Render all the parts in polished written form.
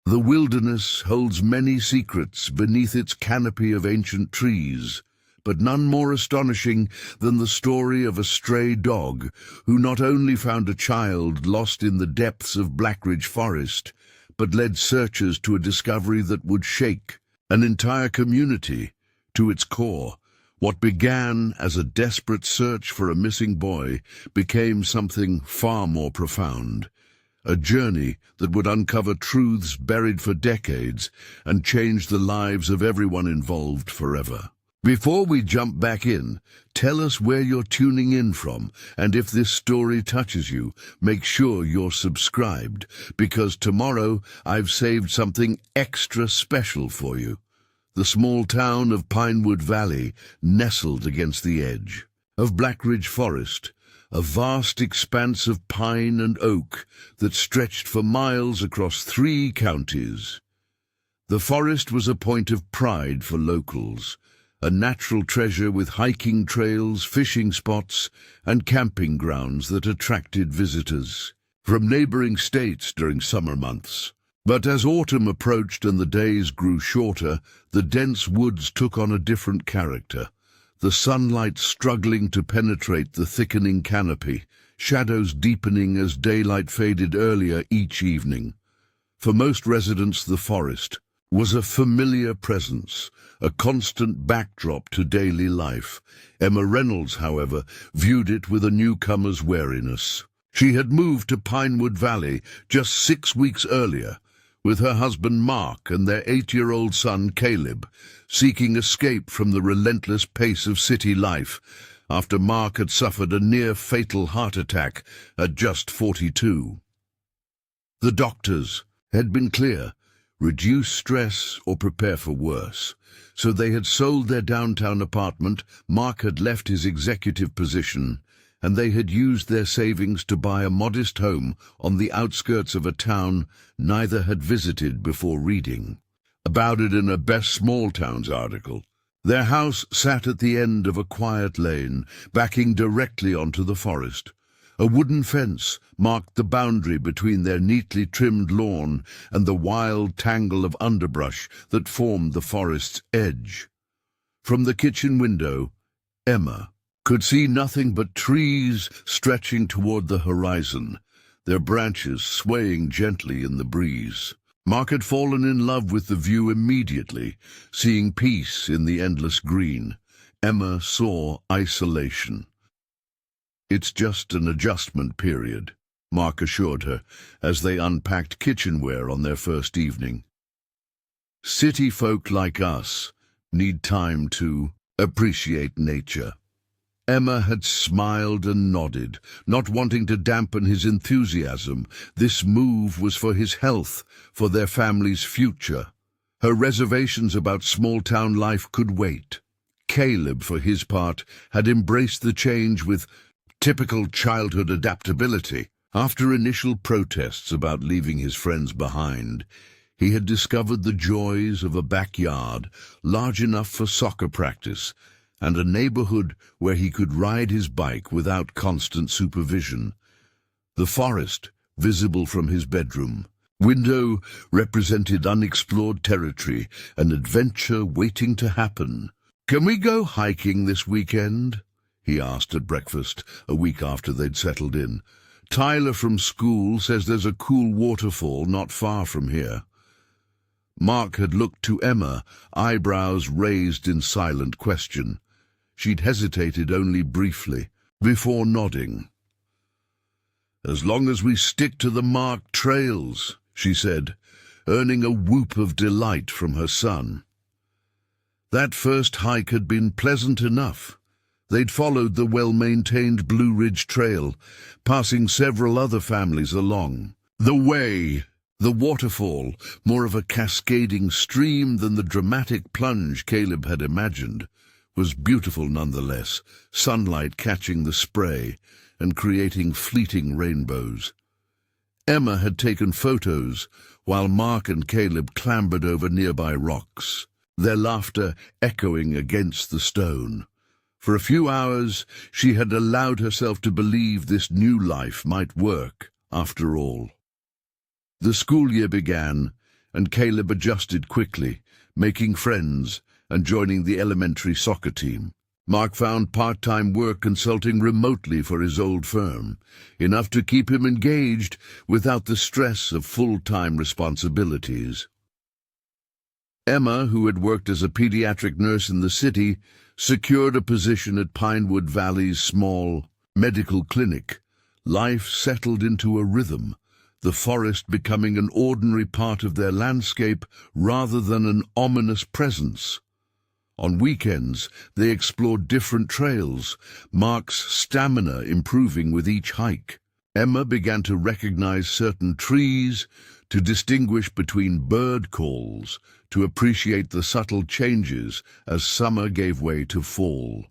The wilderness holds many secrets beneath its canopy of ancient trees, but none more astonishing than the story of a stray dog who not only found a child lost in the depths of Blackridge Forest, but led searchers to a discovery that would shake an entire community to its core. What began as a desperate search for a missing boy became something far more profound. A journey that would uncover truths buried for decades and change the lives of everyone involved forever. Before we jump back in, tell us where you're tuning in from, and if this story touches you, make sure you're subscribed, because tomorrow I've saved something extra special for you. The small town of Pinewood Valley, nestled against the edge of Blackridge Forest, a vast expanse of pine and oak that stretched for miles across 3 counties. The forest was a point of pride for locals, a natural treasure with hiking trails, fishing spots, and camping grounds that attracted visitors from neighboring states during summer months. But as autumn approached and the days grew shorter, the dense woods took on a different character. The sunlight struggling to penetrate the thickening canopy, shadows deepening as daylight faded earlier each evening. For most residents, the forest was a familiar presence, a constant backdrop to daily life. Emma Reynolds, however, viewed it with a newcomer's wariness. She had moved to Pinewood Valley just 6 weeks earlier, with her husband Mark and their 8-year-old son Caleb, seeking escape from the relentless pace of city life after Mark had suffered a near-fatal heart attack at just 42. The doctors had been clear: reduce stress or prepare for worse. So they had sold their downtown apartment, Mark had left his executive position, and they had used their savings to buy a modest home on the outskirts of a town neither had visited before reading about it in a Best Small Towns article. Their house sat at the end of a quiet lane, backing directly onto the forest. A wooden fence marked the boundary between their neatly trimmed lawn and the wild tangle of underbrush that formed the forest's edge. From the kitchen window, Emma could see nothing but trees stretching toward the horizon, their branches swaying gently in the breeze. Mark had fallen in love with the view immediately, seeing peace in the endless green. Emma saw isolation. "It's just an adjustment period," Mark assured her as they unpacked kitchenware on their first evening. "City folk like us need time to appreciate nature." Emma had smiled and nodded, not wanting to dampen his enthusiasm. This move was for his health, for their family's future. Her reservations about small-town life could wait. Caleb, for his part, had embraced the change with typical childhood adaptability. After initial protests about leaving his friends behind, he had discovered the joys of a backyard large enough for soccer practice, and a neighborhood where he could ride his bike without constant supervision. The forest, visible from his bedroom window, represented unexplored territory, an adventure waiting to happen. "Can we go hiking this weekend?" he asked at breakfast, a week after they'd settled in. "Tyler from school says there's a cool waterfall not far from here." Mark had looked to Emma, eyebrows raised in silent question. She'd hesitated only briefly, before nodding. "As long as we stick to the marked trails," she said, earning a whoop of delight from her son. That first hike had been pleasant enough. They'd followed the well-maintained Blue Ridge Trail, passing several other families along. The way, the waterfall, more of a cascading stream than the dramatic plunge Caleb had imagined, was beautiful nonetheless, sunlight catching the spray and creating fleeting rainbows. Emma had taken photos while Mark and Caleb clambered over nearby rocks, their laughter echoing against the stone. For a few hours, she had allowed herself to believe this new life might work, after all. The school year began, and Caleb adjusted quickly, making friends and joining the elementary soccer team. Mark found part-time work consulting remotely for his old firm, enough to keep him engaged without the stress of full-time responsibilities. Emma, who had worked as a pediatric nurse in the city, secured a position at Pinewood Valley's small medical clinic. Life settled into a rhythm, the forest becoming an ordinary part of their landscape rather than an ominous presence. On weekends, they explored different trails, Mark's stamina improving with each hike. Emma began to recognize certain trees, to distinguish between bird calls, to appreciate the subtle changes as summer gave way to fall.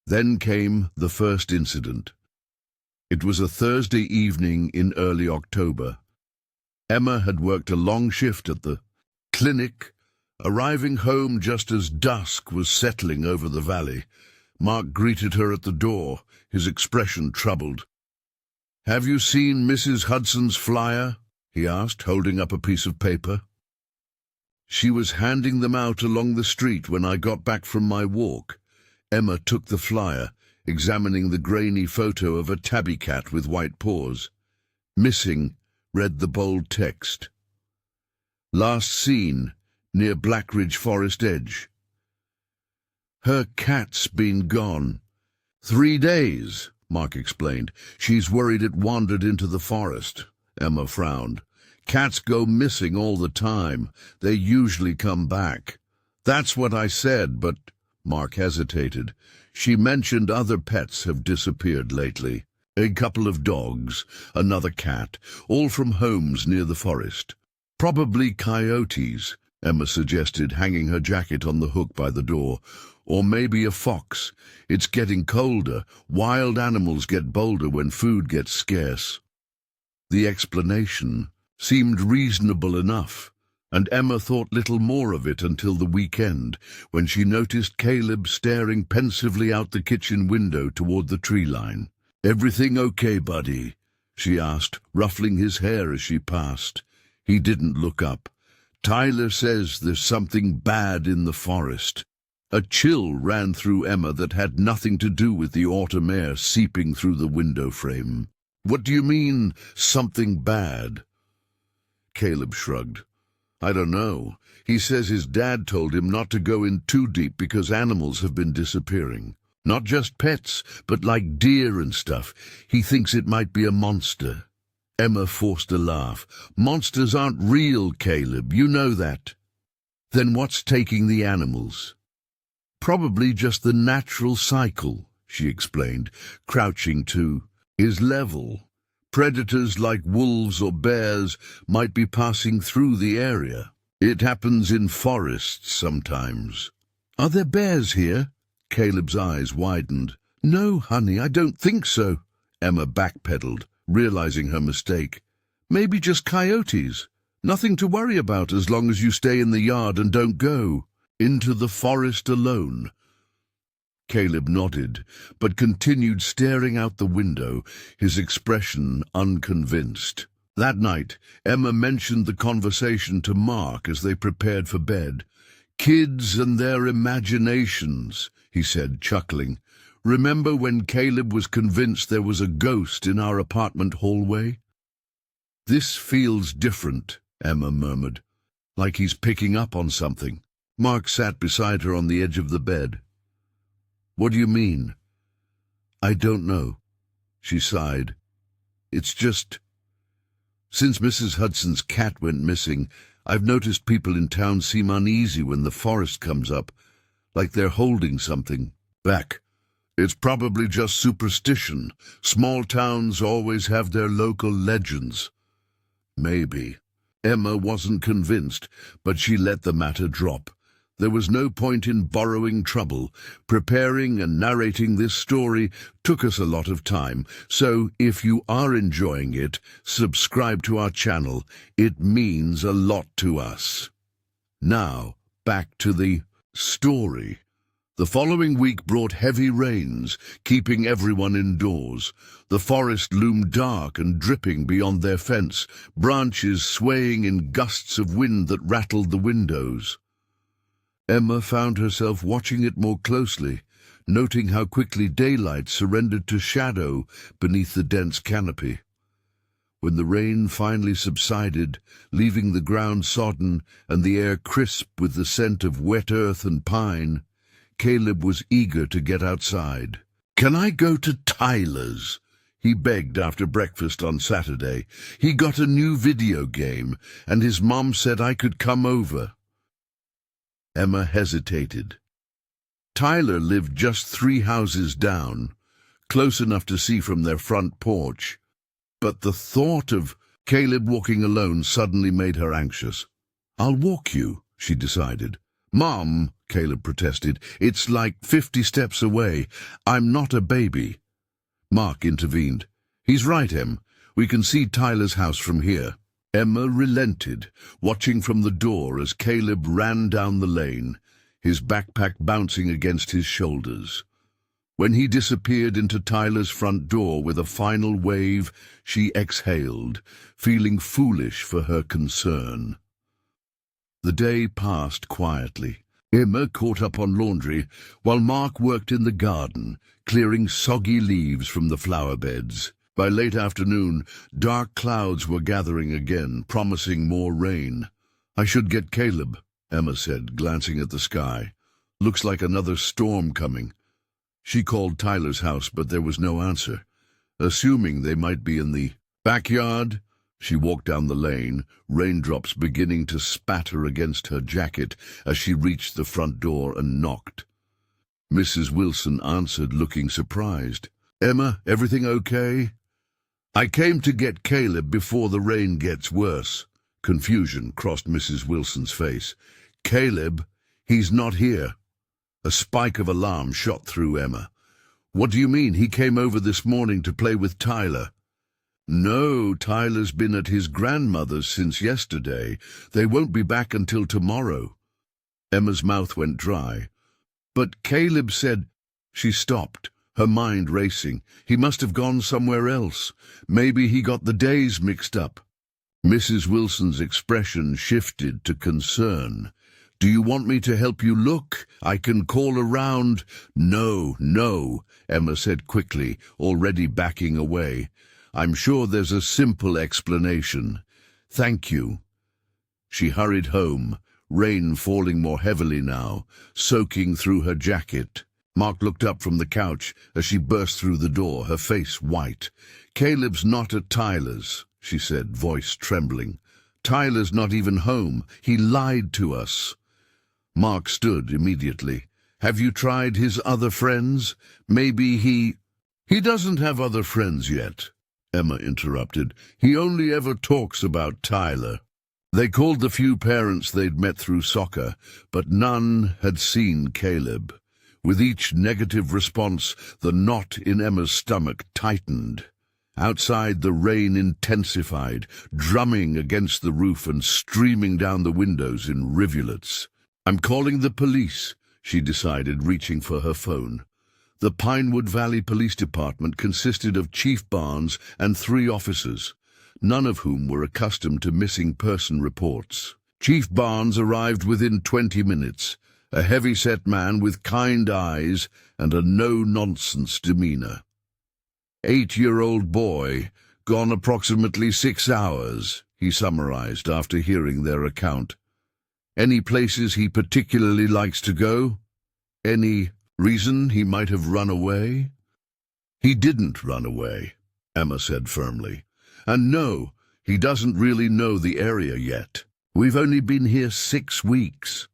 Then came the first incident. It was a Thursday evening in early October. Emma had worked a long shift at the clinic. Arriving home just as dusk was settling over the valley, Mark greeted her at the door, his expression troubled. "Have you seen Mrs. Hudson's flyer?" he asked, holding up a piece of paper. "She was handing them out along the street when I got back from my walk." Emma took the flyer, examining the grainy photo of a tabby cat with white paws. "Missing," read the bold text. "Last seen near Blackridge Forest edge. Her cat's been gone." 3 days, Mark explained. "She's worried it wandered into the forest." Emma frowned. "Cats go missing all the time. They usually come back." "That's what I said, but—" Mark hesitated. "She mentioned other pets have disappeared lately. A couple of dogs, another cat, all from homes near the forest. Probably coyotes," Emma suggested, hanging her jacket on the hook by the door. "Or maybe a fox. It's getting colder. Wild animals get bolder when food gets scarce." The explanation seemed reasonable enough, and Emma thought little more of it until the weekend, when she noticed Caleb staring pensively out the kitchen window toward the tree line. "Everything okay, buddy?" she asked, ruffling his hair as she passed. He didn't look up. "Tyler says there's something bad in the forest." A chill ran through Emma that had nothing to do with the autumn air seeping through the window frame. "What do you mean, something bad?" Caleb shrugged. "I don't know. He says his dad told him not to go in too deep because animals have been disappearing. Not just pets, but like deer and stuff. He thinks it might be a monster." Emma forced a laugh. "Monsters aren't real, Caleb. You know that." "Then what's taking the animals?" "Probably just the natural cycle," she explained, crouching to his level. "Predators like wolves or bears might be passing through the area. It happens in forests sometimes." "Are there bears here?" Caleb's eyes widened. "No, honey, I don't think so." Emma backpedaled, realizing her mistake. "Maybe just coyotes. Nothing to worry about as long as you stay in the yard and don't go into the forest alone." Caleb nodded, but continued staring out the window, his expression unconvinced. That night, Emma mentioned the conversation to Mark as they prepared for bed. "Kids and their imaginations," he said, chuckling. "Remember when Caleb was convinced there was a ghost in our apartment hallway?" "This feels different," Emma murmured, "like he's picking up on something." Mark sat beside her on the edge of the bed. "What do you mean?" "I don't know," she sighed. "It's just, since Mrs. Hudson's cat went missing, I've noticed people in town seem uneasy when the forest comes up, like they're holding something back. It's probably just superstition. Small towns always have their local legends." "Maybe." Emma wasn't convinced, but she let the matter drop. There was no point in borrowing trouble. Preparing and narrating this story took us a lot of time, so if you are enjoying it, subscribe to our channel. It means a lot to us. Now, back to the story. The following week brought heavy rains, keeping everyone indoors. The forest loomed dark and dripping beyond their fence, branches swaying in gusts of wind that rattled the windows. Emma found herself watching it more closely, noting how quickly daylight surrendered to shadow beneath the dense canopy. When the rain finally subsided, leaving the ground sodden and the air crisp with the scent of wet earth and pine, Caleb was eager to get outside. "Can I go to Tyler's?" he begged after breakfast on Saturday. "He got a new video game, and his mom said I could come over." Emma hesitated. Tyler lived just 3 houses down, close enough to see from their front porch. But the thought of Caleb walking alone suddenly made her anxious. "I'll walk you," she decided. "Mom," Caleb protested, "it's like 50 steps away. I'm not a baby." Mark intervened. "He's right, Em. We can see Tyler's house from here." Emma relented, watching from the door as Caleb ran down the lane, his backpack bouncing against his shoulders. When he disappeared into Tyler's front door with a final wave, she exhaled, feeling foolish for her concern. The day passed quietly. Emma caught up on laundry, while Mark worked in the garden, clearing soggy leaves from the flower beds. By late afternoon, dark clouds were gathering again, promising more rain. "I should get Caleb," Emma said, glancing at the sky. "Looks like another storm coming." She called Tyler's house, but there was no answer. Assuming they might be in the backyard, she walked down the lane, raindrops beginning to spatter against her jacket as she reached the front door and knocked. Mrs. Wilson answered, looking surprised. "Emma, everything okay?" "I came to get Caleb before the rain gets worse." Confusion crossed Mrs. Wilson's face. "Caleb? He's not here." A spike of alarm shot through Emma. "What do you mean? He came over this morning to play with Tyler." "No, Tyler's been at his grandmother's since yesterday. They won't be back until tomorrow." Emma's mouth went dry. "But Caleb said—" She stopped, her mind racing. "He must have gone somewhere else. Maybe he got the days mixed up." Mrs. Wilson's expression shifted to concern. "Do you want me to help you look? I can call around." No, Emma said quickly, already backing away. "I'm sure there's a simple explanation. Thank you." She hurried home, rain falling more heavily now, soaking through her jacket. Mark looked up from the couch as she burst through the door, her face white. "Caleb's not at Tyler's," she said, voice trembling. "Tyler's not even home. He lied to us." Mark stood immediately. "Have you tried his other friends? Maybe he—" "He doesn't have other friends yet," Emma interrupted. "He only ever talks about Tyler." They called the few parents they'd met through soccer, but none had seen Caleb. With each negative response, the knot in Emma's stomach tightened. Outside, the rain intensified, drumming against the roof and streaming down the windows in rivulets. "I'm calling the police," she decided, reaching for her phone. The Pinewood Valley Police Department consisted of Chief Barnes and 3 officers, none of whom were accustomed to missing person reports. Chief Barnes arrived within 20 minutes, a heavy-set man with kind eyes and a no-nonsense demeanor. 8-year-old boy, gone approximately 6 hours, he summarized after hearing their account. "Any places he particularly likes to go? Any reason he might have run away?" "He didn't run away," Emma said firmly. "And no, he doesn't really know the area yet. We've only been here 6 weeks."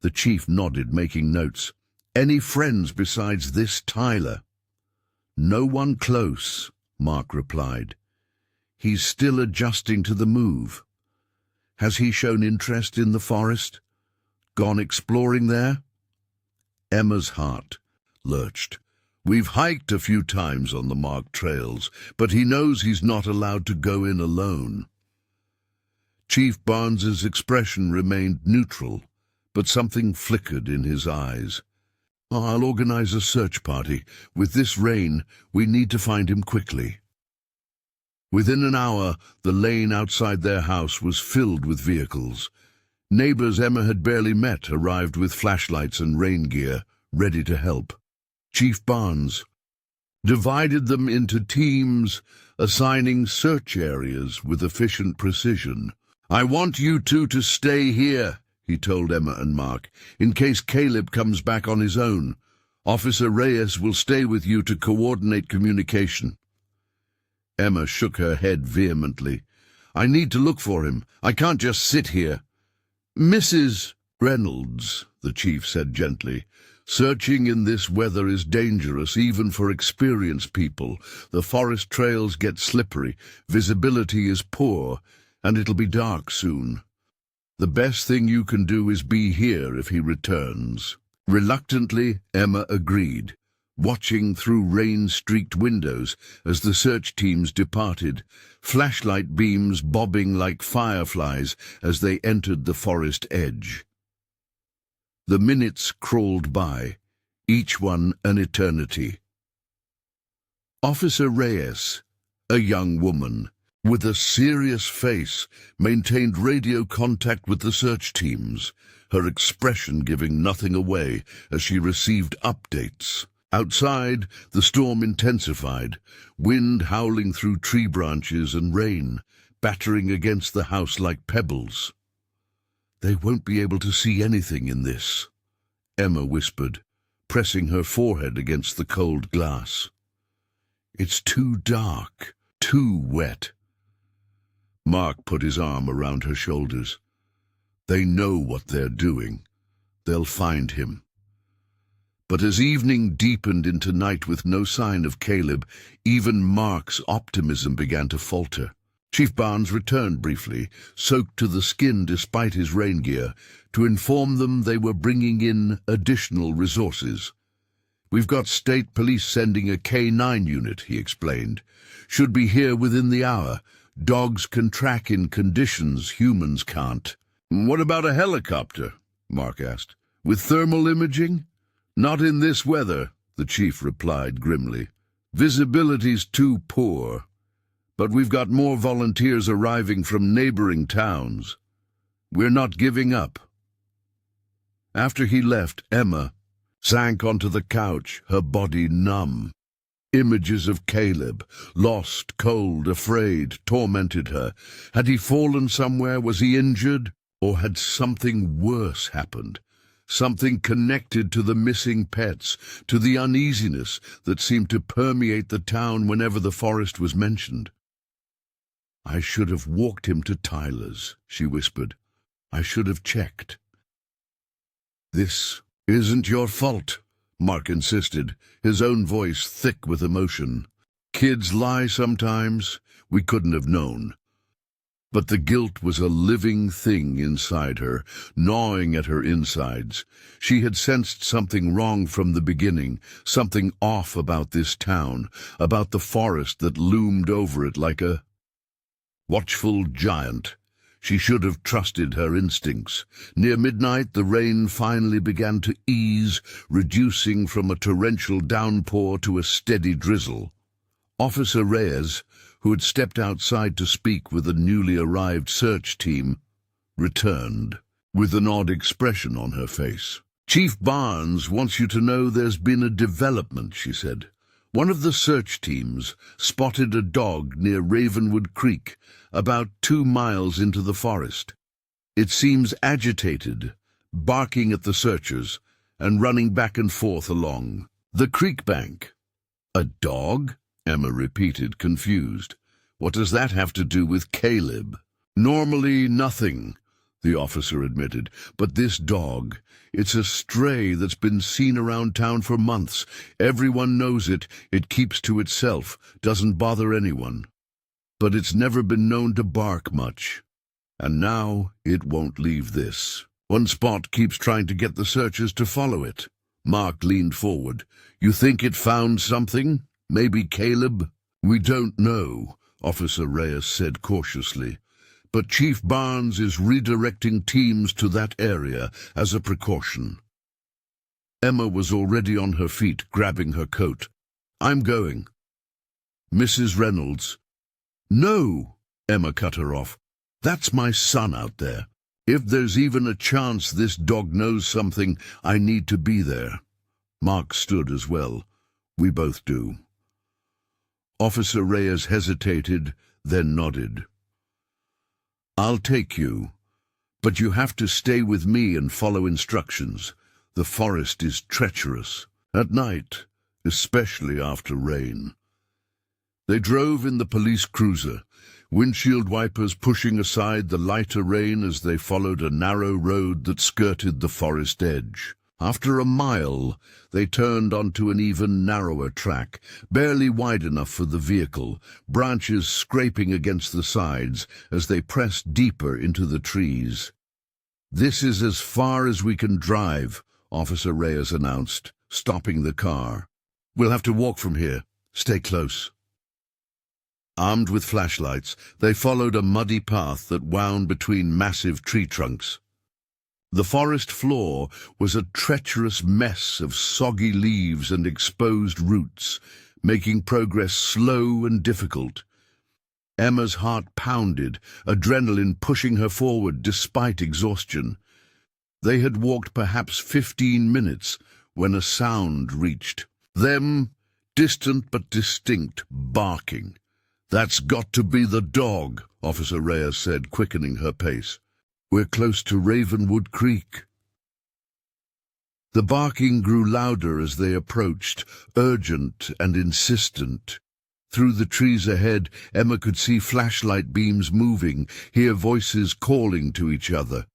The chief nodded, making notes. "Any friends besides this Tyler?" "No one close," Mark replied. "He's still adjusting to the move." "Has he shown interest in the forest? Gone exploring there?" Emma's heart lurched. "We've hiked a few times on the marked trails, but he knows he's not allowed to go in alone." Chief Barnes's expression remained neutral, but something flickered in his eyes. I'll organize a search party. With this rain, we need to find him quickly." Within an hour, the lane outside their house was filled with vehicles. Neighbors Emma had barely met arrived with flashlights and rain gear, ready to help. Chief Barnes divided them into teams, assigning search areas with efficient precision. "I want you two to stay here," he told Emma and Mark, "in case Caleb comes back on his own. Officer Reyes will stay with you to coordinate communication." Emma shook her head vehemently. "I need to look for him. I can't just sit here." "Mrs. Reynolds," the chief said gently, "searching in this weather is dangerous even for experienced people. The forest trails get slippery, visibility is poor, and it'll be dark soon. The best thing you can do is be here if he returns." Reluctantly, Emma agreed, watching through rain-streaked windows as the search teams departed, flashlight beams bobbing like fireflies as they entered the forest edge. The minutes crawled by, each one an eternity. Officer Reyes, a young woman, with a serious face, maintained radio contact with the search teams, her expression giving nothing away as she received updates. Outside, the storm intensified, wind howling through tree branches and rain, battering against the house like pebbles. "They won't be able to see anything in this," Emma whispered, pressing her forehead against the cold glass. "It's too dark, too wet." Mark put his arm around her shoulders. "They know what they're doing. They'll find him." But as evening deepened into night with no sign of Caleb, even Mark's optimism began to falter. Chief Barnes returned briefly, soaked to the skin despite his rain gear, to inform them they were bringing in additional resources. "We've got state police sending a K9 unit," he explained. "Should be here within the hour. Dogs can track in conditions humans can't." "What about a helicopter?" Mark asked. "With thermal imaging?" "Not in this weather," the chief replied grimly. "Visibility's too poor. But we've got more volunteers arriving from neighboring towns. We're not giving up." After he left, Emma sank onto the couch, her body numb. Images of Caleb, lost, cold, afraid, tormented her. Had he fallen somewhere? Was he injured? Or had something worse happened? Something connected to the missing pets, to the uneasiness that seemed to permeate the town whenever the forest was mentioned. "I should have walked him to Tyler's," she whispered. "I should have checked." "This isn't your fault," Mark insisted, his own voice thick with emotion. "Kids lie sometimes. We couldn't have known." But the guilt was a living thing inside her, gnawing at her insides. She had sensed something wrong from the beginning, something off about this town, about the forest that loomed over it like a watchful giant. She should have trusted her instincts. Near midnight, the rain finally began to ease, reducing from a torrential downpour to a steady drizzle. Officer Reyes, who had stepped outside to speak with a newly arrived search team, returned, with an odd expression on her face. "Chief Barnes wants you to know there's been a development," she said. "One of the search teams spotted a dog near Ravenwood Creek, about 2 miles into the forest. It seems agitated, barking at the searchers, and running back and forth along the creek bank." "A dog?" Emma repeated, confused. "What does that have to do with Caleb?" "Normally nothing," the officer admitted. "But this dog, it's a stray that's been seen around town for months. Everyone knows it. It keeps to itself, doesn't bother anyone. But it's never been known to bark much. And now it won't leave this. One spot keeps trying to get the searchers to follow it." Mark leaned forward. "You think it found something? Maybe Caleb?" "We don't know," Officer Reyes said cautiously. "But Chief Barnes is redirecting teams to that area as a precaution." Emma was already on her feet, grabbing her coat. "I'm going." "Mrs. Reynolds." "No," Emma cut her off. "That's my son out there. If there's even a chance this dog knows something, I need to be there." Mark stood as well. "We both do." Officer Reyes hesitated, then nodded. "I'll take you, but you have to stay with me and follow instructions. The forest is treacherous. At night, especially after rain." They drove in the police cruiser, windshield wipers pushing aside the lighter rain as they followed a narrow road that skirted the forest edge. After a mile, they turned onto an even narrower track, barely wide enough for the vehicle, branches scraping against the sides as they pressed deeper into the trees. "This is as far as we can drive," Officer Reyes announced, stopping the car. "We'll have to walk from here. Stay close." Armed with flashlights, they followed a muddy path that wound between massive tree trunks. The forest floor was a treacherous mess of soggy leaves and exposed roots, making progress slow and difficult. Emma's heart pounded, adrenaline pushing her forward despite exhaustion. They had walked perhaps 15 minutes when a sound reached them, distant but distinct, barking. "That's got to be the dog," Officer Reyes said, quickening her pace. "We're close to Ravenwood Creek." The barking grew louder as they approached, urgent and insistent. Through the trees ahead, Emma could see flashlight beams moving, hear voices calling to each other.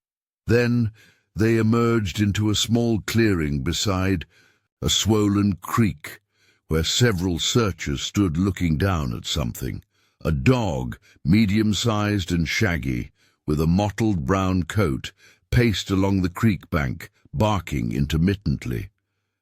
Then they emerged into a small clearing beside a swollen creek, where several searchers stood looking down at something. A dog, medium-sized and shaggy, with a mottled brown coat, paced along the creek bank, barking intermittently.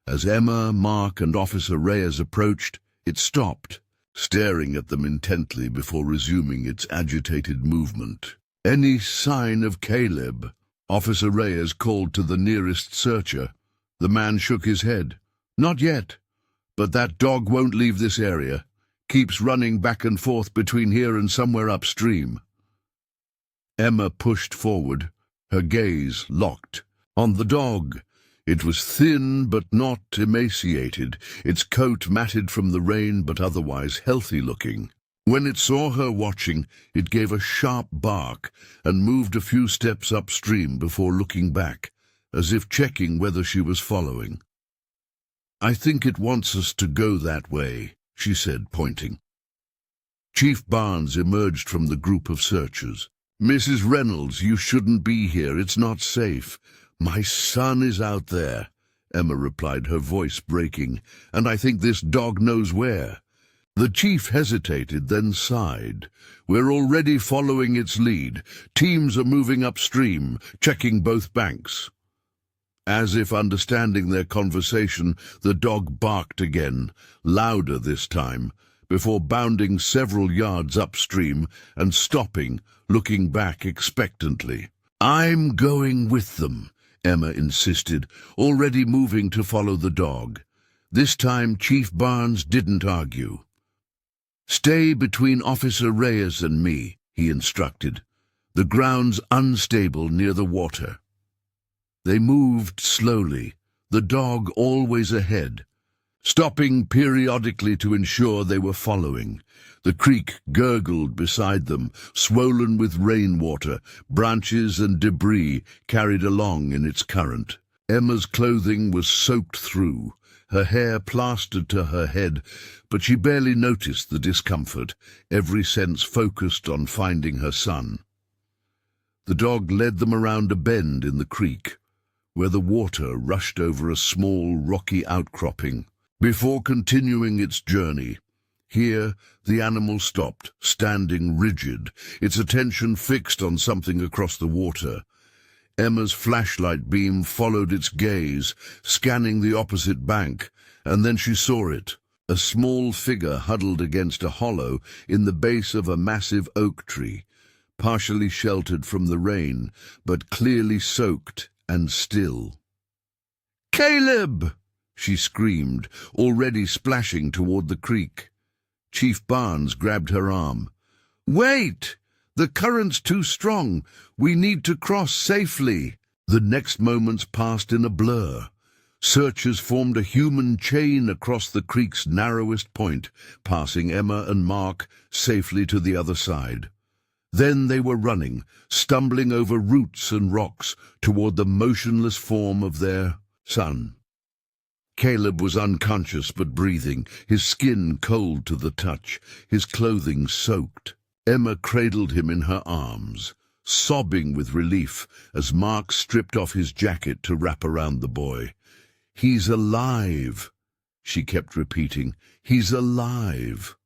As Emma, Mark, and Officer Reyes approached, it stopped, staring at them intently before resuming its agitated movement. "Any sign of Caleb?" Officer Reyes called to the nearest searcher. The man shook his head. "Not yet, but that dog won't leave this area. Keeps running back and forth between here and somewhere upstream." Emma pushed forward, her gaze locked on the dog. It was thin but not emaciated, its coat matted from the rain but otherwise healthy-looking. When it saw her watching, it gave a sharp bark and moved a few steps upstream before looking back, as if checking whether she was following. "I think it wants us to go that way," she said, pointing. Chief Barnes emerged from the group of searchers. "Mrs. Reynolds, you shouldn't be here. It's not safe." "My son is out there," Emma replied, her voice breaking, "and I think this dog knows where." The chief hesitated, then sighed. "We're already following its lead. Teams are moving upstream, checking both banks." As if understanding their conversation, the dog barked again, louder this time, before bounding several yards upstream and stopping, looking back expectantly. "I'm going with them," Emma insisted, already moving to follow the dog. This time Chief Barnes didn't argue. "Stay between Officer Reyes and me," he instructed. "The ground's unstable near the water." They moved slowly, the dog always ahead, stopping periodically to ensure they were following. The creek gurgled beside them, swollen with rainwater, branches and debris carried along in its current. Emma's clothing was soaked through, her hair plastered to her head, but she barely noticed the discomfort, every sense focused on finding her son. The dog led them around a bend in the creek, where the water rushed over a small rocky outcropping. Before continuing its journey, here the animal stopped, standing rigid, its attention fixed on something across the water. Emma's flashlight beam followed its gaze, scanning the opposite bank, and then she saw it, a small figure huddled against a hollow in the base of a massive oak tree, partially sheltered from the rain, but clearly soaked and still. "Caleb!" she screamed, already splashing toward the creek. Chief Barnes grabbed her arm. "Wait! The current's too strong. We need to cross safely." The next moments passed in a blur. Searchers formed a human chain across the creek's narrowest point, passing Emma and Mark safely to the other side. Then they were running, stumbling over roots and rocks toward the motionless form of their son. Caleb was unconscious but breathing, his skin cold to the touch, his clothing soaked. Emma cradled him in her arms, sobbing with relief as Mark stripped off his jacket to wrap around the boy. "He's alive," she kept repeating. "He's alive."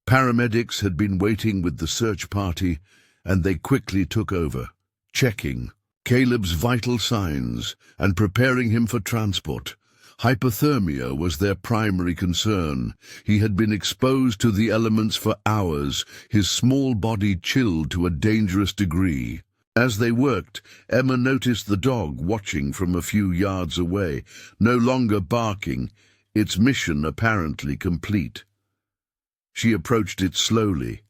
Paramedics had been waiting with the search party, and they quickly took over, checking Caleb's vital signs and preparing him for transport. Hypothermia was their primary concern. He had been exposed to the elements for hours, his small body chilled to a dangerous degree. As they worked, Emma noticed the dog watching from a few yards away, no longer barking, its mission apparently complete. She approached it slowly,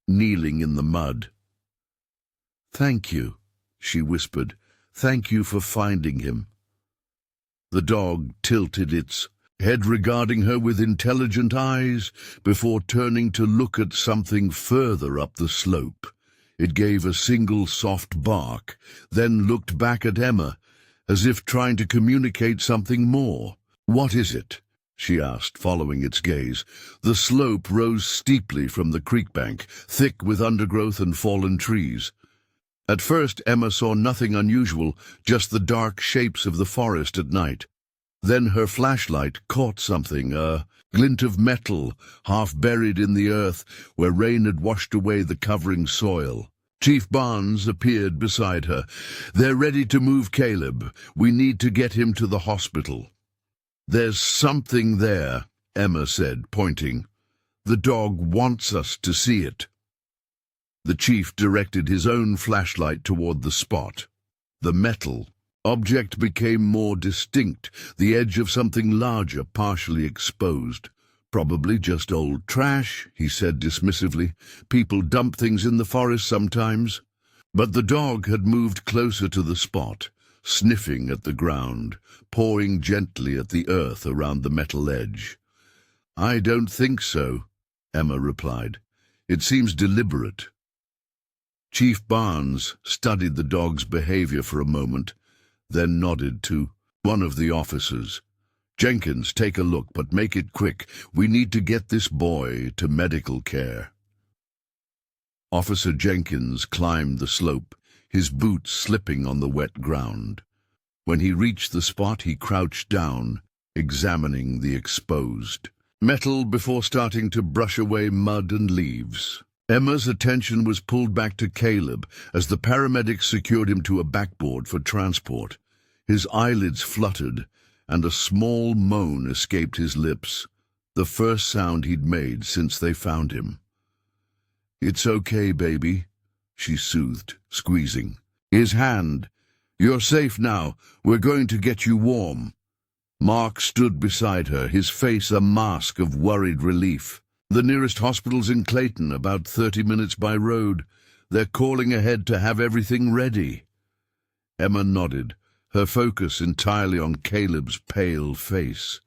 kneeling in the mud. "Thank you," she whispered. "Thank you for finding him." The dog tilted its head, regarding her with intelligent eyes, before turning to look at something further up the slope. It gave a single soft bark, then looked back at Emma, as if trying to communicate something more. "What is it?" she asked, following its gaze. The slope rose steeply from the creek bank, thick with undergrowth and fallen trees. At first Emma saw nothing unusual, just the dark shapes of the forest at night. Then her flashlight caught something, a glint of metal, half buried in the earth where rain had washed away the covering soil. Chief Barnes appeared beside her. "They're ready to move Caleb. We need to get him to the hospital." "There's something there," Emma said, pointing. "The dog wants us to see it." The chief directed his own flashlight toward the spot. The metal object became more distinct, the edge of something larger partially exposed. "Probably just old trash," he said dismissively. "People dump things in the forest sometimes." But the dog had moved closer to the spot, sniffing at the ground, pawing gently at the earth around the metal edge. "I don't think so," Emma replied. "It seems deliberate." Chief Barnes studied the dog's behavior for a moment, then nodded to one of the officers. "Jenkins, take a look, but make it quick. We need to get this boy to medical care." Officer Jenkins climbed the slope, his boots slipping on the wet ground. When he reached the spot, he crouched down, examining the exposed metal before starting to brush away mud and leaves. Emma's attention was pulled back to Caleb as the paramedics secured him to a backboard for transport. His eyelids fluttered, and a small moan escaped his lips, the first sound he'd made since they found him. "It's okay, baby," she soothed, squeezing his hand. "You're safe now. We're going to get you warm." Mark stood beside her, his face a mask of worried relief. "The nearest hospital's in Clayton, about 30 minutes by road. They're calling ahead to have everything ready." Emma nodded, her focus entirely on Caleb's pale face.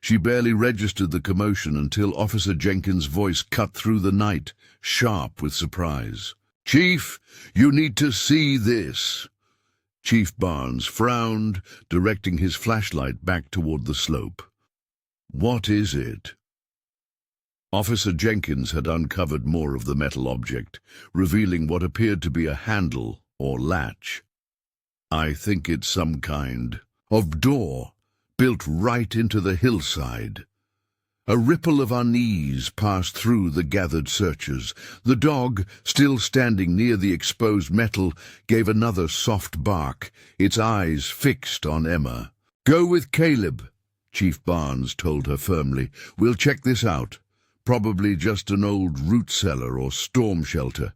She barely registered the commotion until Officer Jenkins' voice cut through the night, sharp with surprise. "Chief, you need to see this." Chief Barnes frowned, directing his flashlight back toward the slope. "What is it?" Officer Jenkins had uncovered more of the metal object, revealing what appeared to be a handle or latch. "I think it's some kind of door, built right into the hillside." A ripple of unease passed through the gathered searchers. The dog, still standing near the exposed metal, gave another soft bark, its eyes fixed on Emma. "Go with Caleb," Chief Barnes told her firmly. "We'll check this out. Probably just an old root cellar or storm shelter."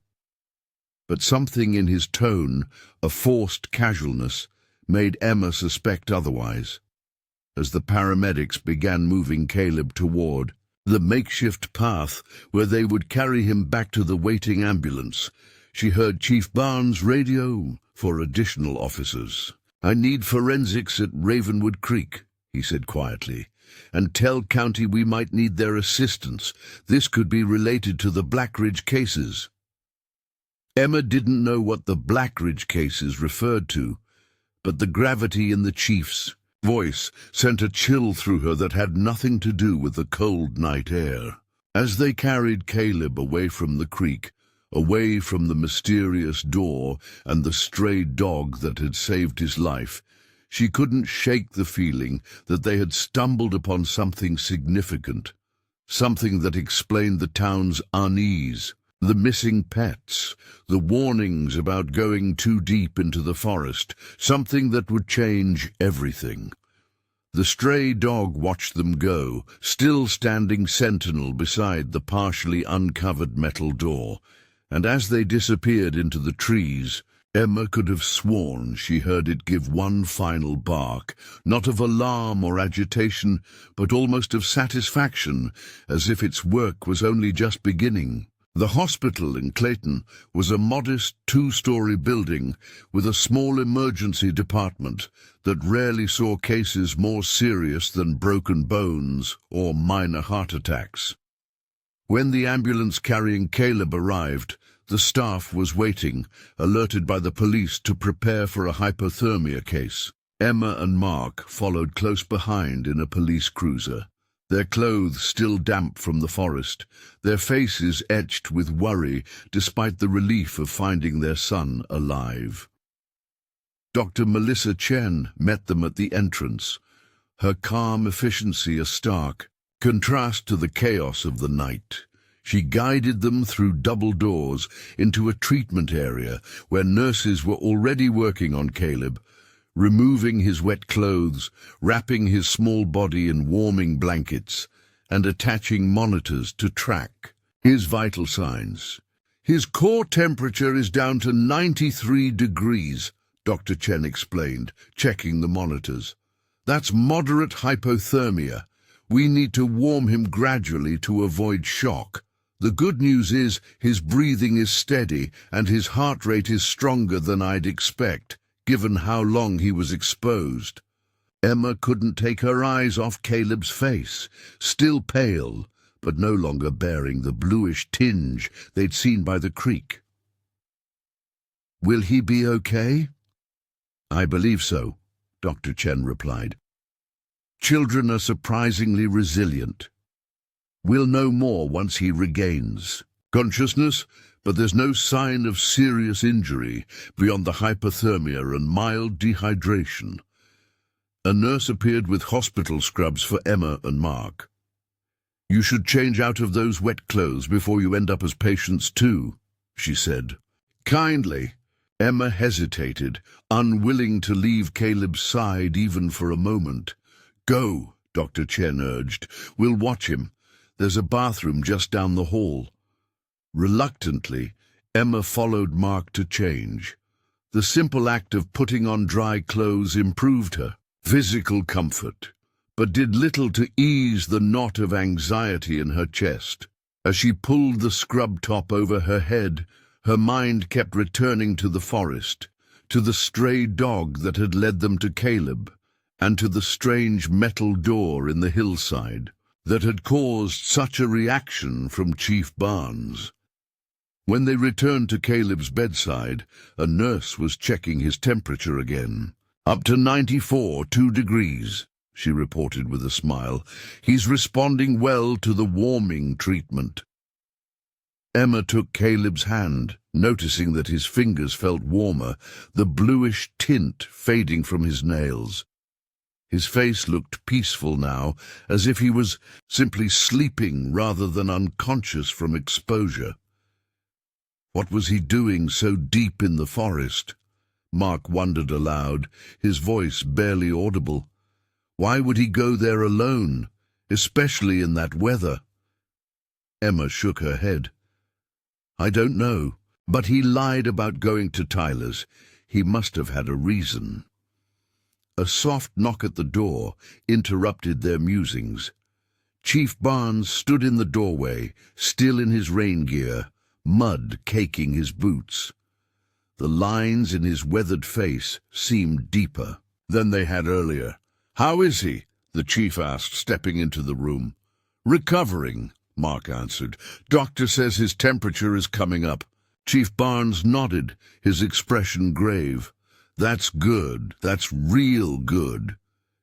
But something in his tone, a forced casualness, made Emma suspect otherwise. As the paramedics began moving Caleb toward the makeshift path where they would carry him back to the waiting ambulance, she heard Chief Barnes radio for additional officers. "I need forensics at Ravenwood Creek," he said quietly, "and tell County we might need their assistance. This could be related to the Blackridge cases." Emma didn't know what the Blackridge cases referred to, but the gravity in the chief's voice sent a chill through her that had nothing to do with the cold night air. As they carried Caleb away from the creek, away from the mysterious door and the stray dog that had saved his life, she couldn't shake the feeling that they had stumbled upon something significant, something that explained the town's unease, the missing pets, the warnings about going too deep into the forest, something that would change everything. The stray dog watched them go, still standing sentinel beside the partially uncovered metal door, and as they disappeared into the trees, Emma could have sworn she heard it give one final bark, not of alarm or agitation, but almost of satisfaction, as if its work was only just beginning. The hospital in Clayton was a modest two-story building with a small emergency department that rarely saw cases more serious than broken bones or minor heart attacks. When the ambulance carrying Caleb arrived, the staff was waiting, alerted by the police to prepare for a hypothermia case. Emma and Mark followed close behind in a police cruiser, their clothes still damp from the forest, their faces etched with worry despite the relief of finding their son alive. Dr. Melissa Chen met them at the entrance, her calm efficiency a stark contrast to the chaos of the night. She guided them through double doors into a treatment area where nurses were already working on Caleb, removing his wet clothes, wrapping his small body in warming blankets, and attaching monitors to track his vital signs. "His core temperature is down to 93 degrees, Dr. Chen explained, checking the monitors. "That's moderate hypothermia. We need to warm him gradually to avoid shock. The good news is his breathing is steady and his heart rate is stronger than I'd expect, given how long he was exposed." Emma couldn't take her eyes off Caleb's face, still pale, but no longer bearing the bluish tinge they'd seen by the creek. "Will he be okay?" "I believe so," Dr. Chen replied. "Children are surprisingly resilient. We'll know more once he regains consciousness, but there's no sign of serious injury beyond the hypothermia and mild dehydration." A nurse appeared with hospital scrubs for Emma and Mark. "You should change out of those wet clothes before you end up as patients too," she said. "Kindly." Emma hesitated, unwilling to leave Caleb's side even for a moment. "Go," Dr. Chen urged. "We'll watch him. There's a bathroom just down the hall." Reluctantly, Emma followed Mark to change. The simple act of putting on dry clothes improved her physical comfort, but did little to ease the knot of anxiety in her chest. As she pulled the scrub top over her head, her mind kept returning to the forest, to the stray dog that had led them to Caleb, and to the strange metal door in the hillside that had caused such a reaction from Chief Barnes. When they returned to Caleb's bedside, a nurse was checking his temperature again. "Up to 94, 2 degrees, she reported with a smile. "He's responding well to the warming treatment." Emma took Caleb's hand, noticing that his fingers felt warmer, the bluish tint fading from his nails. His face looked peaceful now, as if he was simply sleeping rather than unconscious from exposure. What was he doing so deep in the forest? Mark wondered aloud, his voice barely audible. Why would he go there alone, especially in that weather? Emma shook her head. "I don't know, but he lied about going to Tyler's. He must have had a reason." A soft knock at the door interrupted their musings. Chief Barnes stood in the doorway, still in his rain gear, mud caking his boots. The lines in his weathered face seemed deeper than they had earlier. "How is he?" the chief asked, stepping into the room. "Recovering," Mark answered. "Doctor says his temperature is coming up." Chief Barnes nodded, his expression grave. "That's good. That's real good."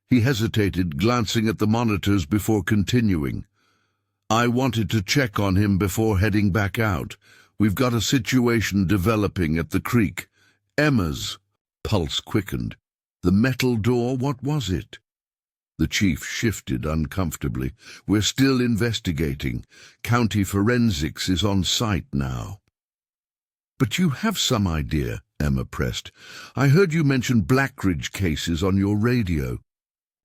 He hesitated, glancing at the monitors before continuing. "I wanted to check on him before heading back out. We've got a situation developing at the creek. Emma's." Pulse quickened. "The metal door, what was it?" The chief shifted uncomfortably. "We're still investigating. County forensics is on site now." "But you have some idea," Emma pressed. "I heard you mention Blackridge cases on your radio."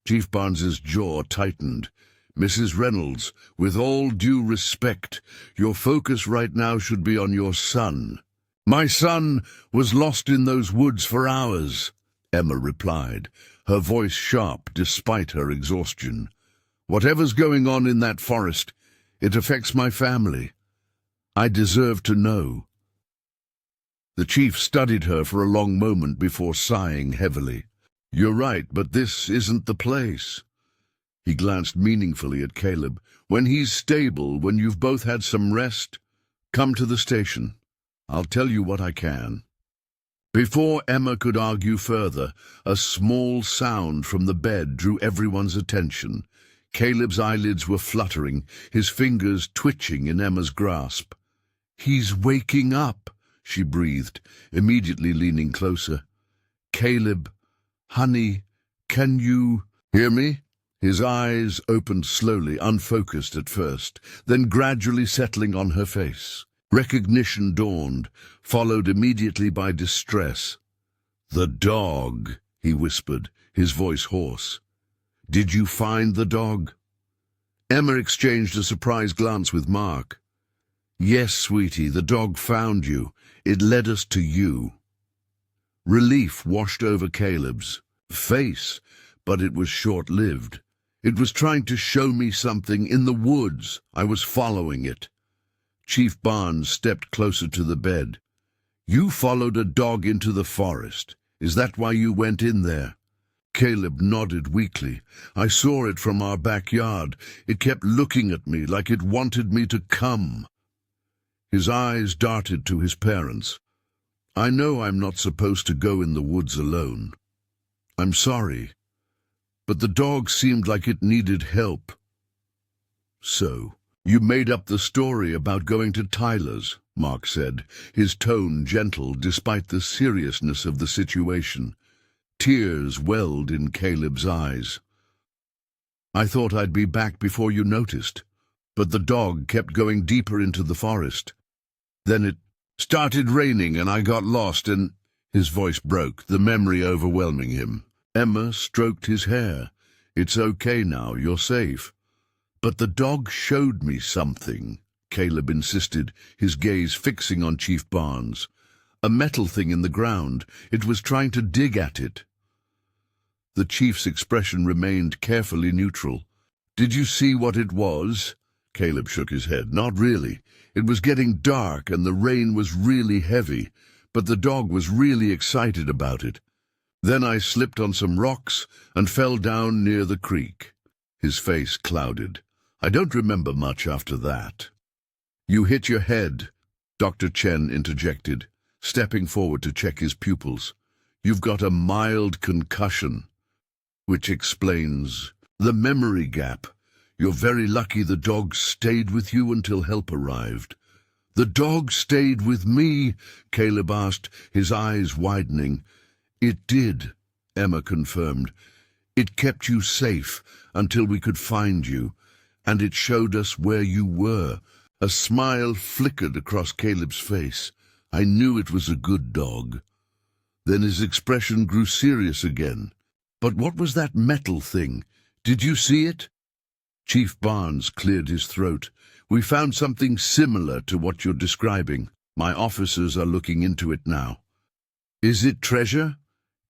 Chief Barnes's jaw tightened. "Mrs. Reynolds, with all due respect, your focus right now should be on your son." "My son was lost in those woods for hours," Emma replied, her voice sharp despite her exhaustion. "Whatever's going on in that forest, it affects my family. I deserve to know." The chief studied her for a long moment before sighing heavily. "You're right, but this isn't the place." He glanced meaningfully at Caleb. "When he's stable, when you've both had some rest, come to the station. I'll tell you what I can." Before Emma could argue further, a small sound from the bed drew everyone's attention. Caleb's eyelids were fluttering, his fingers twitching in Emma's grasp. "He's waking up," she breathed, immediately leaning closer. "Caleb, honey, can you hear me?" His eyes opened slowly, unfocused at first, then gradually settling on her face. Recognition dawned, followed immediately by distress. "The dog," he whispered, his voice hoarse. "Did you find the dog?" Emma exchanged a surprised glance with Mark. "Yes, sweetie, the dog found you. It led us to you." Relief washed over Caleb's face, but it was short-lived. "It was trying to show me something in the woods. I was following it." Chief Barnes stepped closer to the bed. "You followed a dog into the forest. Is that why you went in there?" Caleb nodded weakly. "I saw it from our backyard. It kept looking at me like it wanted me to come." His eyes darted to his parents. "I know I'm not supposed to go in the woods alone. I'm sorry. But the dog seemed like it needed help." "So, you made up the story about going to Tyler's," Mark said, his tone gentle despite the seriousness of the situation. Tears welled in Caleb's eyes. "I thought I'd be back before you noticed, but the dog kept going deeper into the forest. Then it started raining and I got lost and—" His voice broke, the memory overwhelming him. Emma stroked his hair. "It's okay now, you're safe." "But the dog showed me something," Caleb insisted, his gaze fixing on Chief Barnes. "A metal thing in the ground. It was trying to dig at it." The chief's expression remained carefully neutral. "Did you see what it was?" Caleb shook his head. "Not really. It was getting dark and the rain was really heavy, but the dog was really excited about it. Then I slipped on some rocks and fell down near the creek." His face clouded. "I don't remember much after that." "You hit your head," Dr. Chen interjected, stepping forward to check his pupils. "You've got a mild concussion, which explains the memory gap. You're very lucky the dog stayed with you until help arrived." "The dog stayed with me?" Caleb asked, his eyes widening. "It did," Emma confirmed. "It kept you safe until we could find you, and it showed us where you were." A smile flickered across Caleb's face. "I knew it was a good dog." Then his expression grew serious again. "But what was that metal thing? Did you see it?" Chief Barnes cleared his throat. "We found something similar to what you're describing. My officers are looking into it now." "Is it treasure?"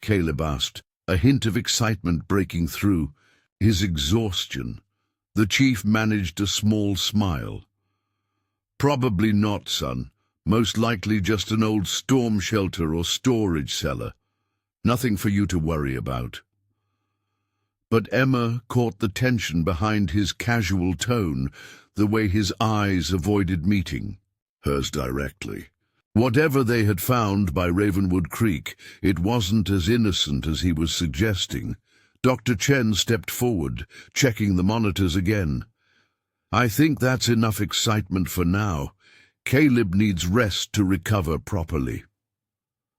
Caleb asked, a hint of excitement breaking through. His exhaustion. The chief managed a small smile. "Probably not, son. Most likely just an old storm shelter or storage cellar. Nothing for you to worry about." But Emma caught the tension behind his casual tone, the way his eyes avoided meeting hers directly. Whatever they had found by Ravenwood Creek, it wasn't as innocent as he was suggesting. Dr. Chen stepped forward, checking the monitors again. "I think that's enough excitement for now. Caleb needs rest to recover properly."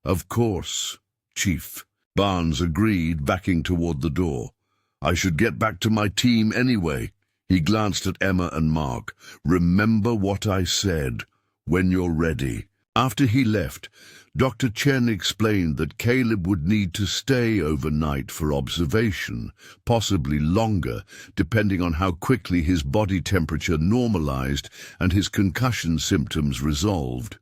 "Of course, Chief," Barnes agreed, backing toward the door. "I should get back to my team anyway." He glanced at Emma and Mark. "Remember what I said, when you're ready." After he left, Dr. Chen explained that Caleb would need to stay overnight for observation, possibly longer, depending on how quickly his body temperature normalized and his concussion symptoms resolved.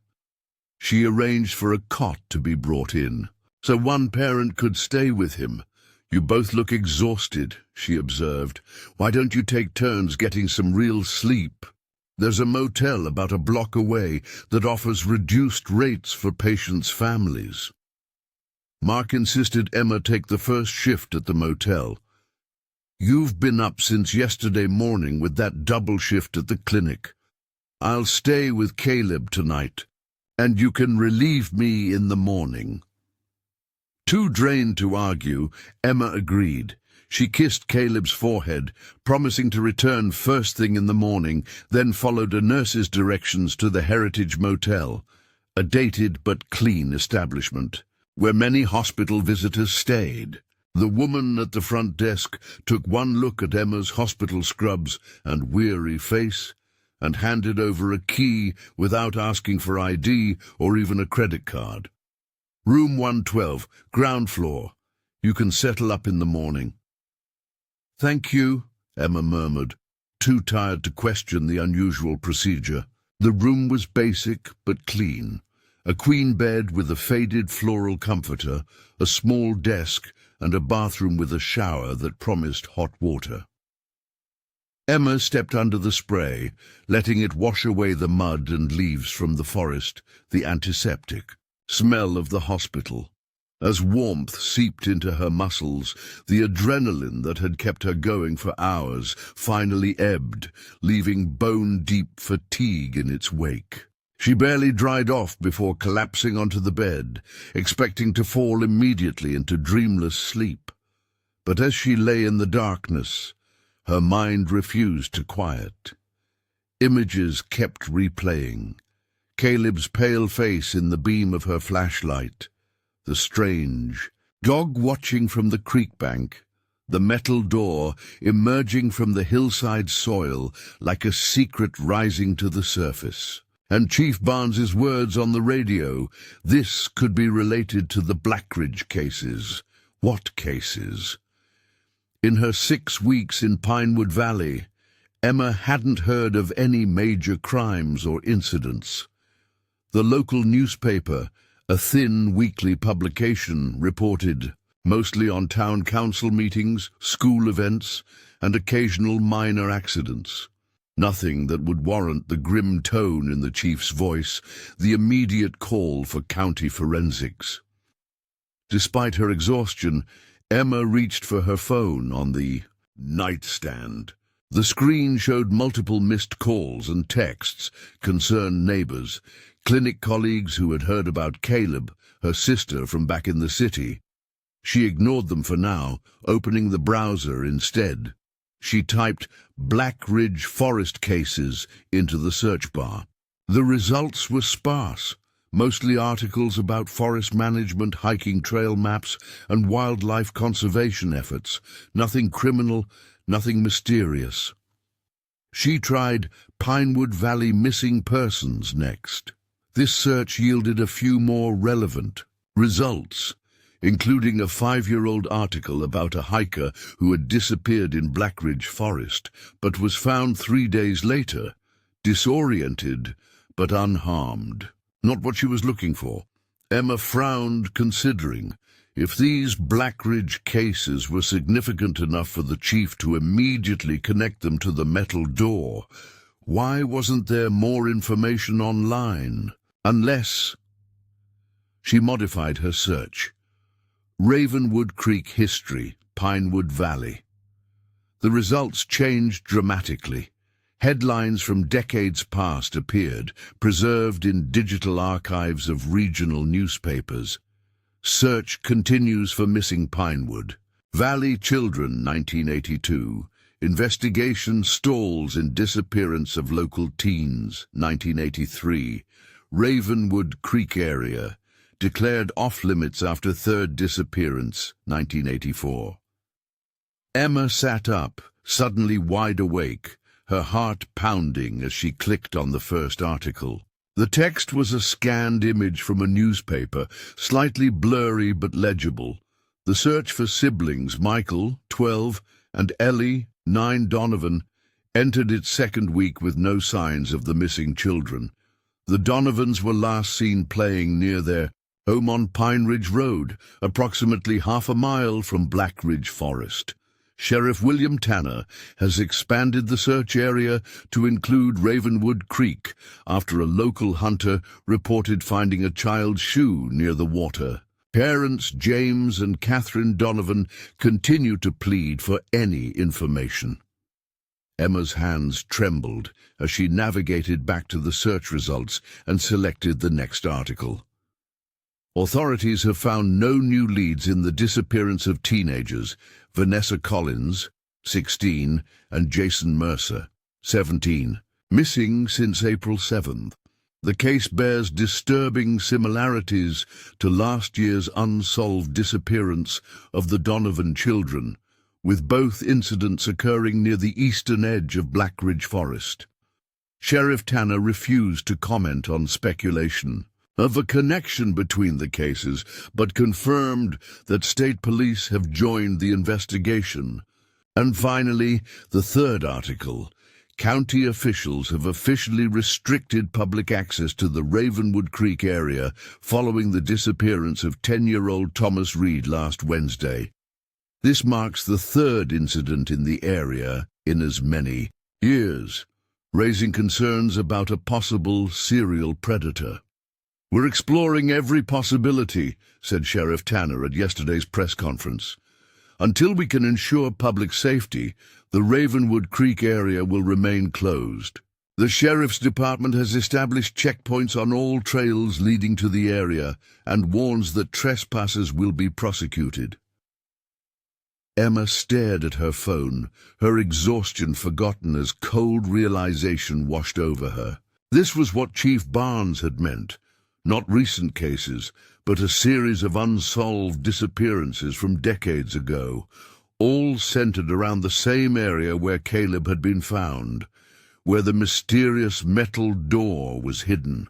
She arranged for a cot to be brought in, so one parent could stay with him. "You both look exhausted," she observed. "Why don't you take turns getting some real sleep? There's a motel about a block away that offers reduced rates for patients' families." Mark insisted Emma take the first shift at the motel. "You've been up since yesterday morning with that double shift at the clinic. I'll stay with Caleb tonight, and you can relieve me in the morning." Too drained to argue, Emma agreed. She kissed Caleb's forehead, promising to return first thing in the morning, then followed a nurse's directions to the Heritage Motel, a dated but clean establishment, where many hospital visitors stayed. The woman at the front desk took one look at Emma's hospital scrubs and weary face, and handed over a key without asking for ID or even a credit card. "Room 112, ground floor. You can settle up in the morning." "Thank you," Emma murmured, too tired to question the unusual procedure. The room was basic but clean. A queen bed with a faded floral comforter, a small desk, and a bathroom with a shower that promised hot water. Emma stepped under the spray, letting it wash away the mud and leaves from the forest, the antiseptic smell of the hospital. As warmth seeped into her muscles, the adrenaline that had kept her going for hours finally ebbed, leaving bone-deep fatigue in its wake. She barely dried off before collapsing onto the bed, expecting to fall immediately into dreamless sleep. But as she lay in the darkness, her mind refused to quiet. Images kept replaying. Caleb's pale face in the beam of her flashlight, the strange dog watching from the creek bank, the metal door emerging from the hillside soil like a secret rising to the surface. And Chief Barnes's words on the radio, this could be related to the Blackridge cases. What cases? In her 6 weeks in Pinewood Valley, Emma hadn't heard of any major crimes or incidents. The local newspaper, a thin weekly publication, reported mostly on town council meetings, school events, and occasional minor accidents. Nothing that would warrant the grim tone in the chief's voice, the immediate call for county forensics. Despite her exhaustion, Emma reached for her phone on the nightstand. The screen showed multiple missed calls and texts, concerned neighbors, clinic colleagues who had heard about Caleb, her sister from back in the city. She ignored them for now, opening the browser instead. She typed Blackridge Forest cases into the search bar. The results were sparse, mostly articles about forest management, hiking trail maps, and wildlife conservation efforts. Nothing criminal, nothing mysterious. She tried Pinewood Valley missing persons next. This search yielded a few more relevant results, including a 5-year-old article about a hiker who had disappeared in Blackridge Forest, but was found 3 days later, disoriented but unharmed. Not what she was looking for. Emma frowned, considering. If these Blackridge cases were significant enough for the chief to immediately connect them to the metal door, why wasn't there more information online? Unless... She modified her search. Ravenwood Creek history, Pinewood Valley. The results changed dramatically. Headlines from decades past appeared, preserved in digital archives of regional newspapers. Search continues for missing Pinewood. Valley children, 1982. Investigation stalls in disappearance of local teens, 1983. Ravenwood Creek area. Declared off-limits after third disappearance, 1984. Emma sat up, suddenly wide awake, her heart pounding as she clicked on the first article. The text was a scanned image from a newspaper, slightly blurry but legible. The search for siblings Michael, 12, and Ellie, 9 Donovan, entered its second week with no signs of the missing children. The Donovans were last seen playing near their home on Pine Ridge Road, approximately half a mile from Blackridge Forest. Sheriff William Tanner has expanded the search area to include Ravenwood Creek after a local hunter reported finding a child's shoe near the water. Parents James and Catherine Donovan continue to plead for any information. Emma's hands trembled as she navigated back to the search results and selected the next article. Authorities have found no new leads in the disappearance of teenagers, Vanessa Collins, 16, and Jason Mercer, 17, missing since April 7th. The case bears disturbing similarities to last year's unsolved disappearance of the Donovan children, with both incidents occurring near the eastern edge of Blackridge Forest. Sheriff Tanner refused to comment on speculation of a connection between the cases, but confirmed that state police have joined the investigation. And finally, the third article. County officials have officially restricted public access to the Ravenwood Creek area following the disappearance of 10-year-old Thomas Reed last Wednesday. This marks the third incident in the area in as many years, raising concerns about a possible serial predator. "We're exploring every possibility," said Sheriff Tanner at yesterday's press conference. "Until we can ensure public safety, the Ravenwood Creek area will remain closed. The Sheriff's Department has established checkpoints on all trails leading to the area and warns that trespassers will be prosecuted." Emma stared at her phone, her exhaustion forgotten as cold realization washed over her. This was what Chief Barnes had meant. Not recent cases, but a series of unsolved disappearances from decades ago, all centered around the same area where Caleb had been found, where the mysterious metal door was hidden.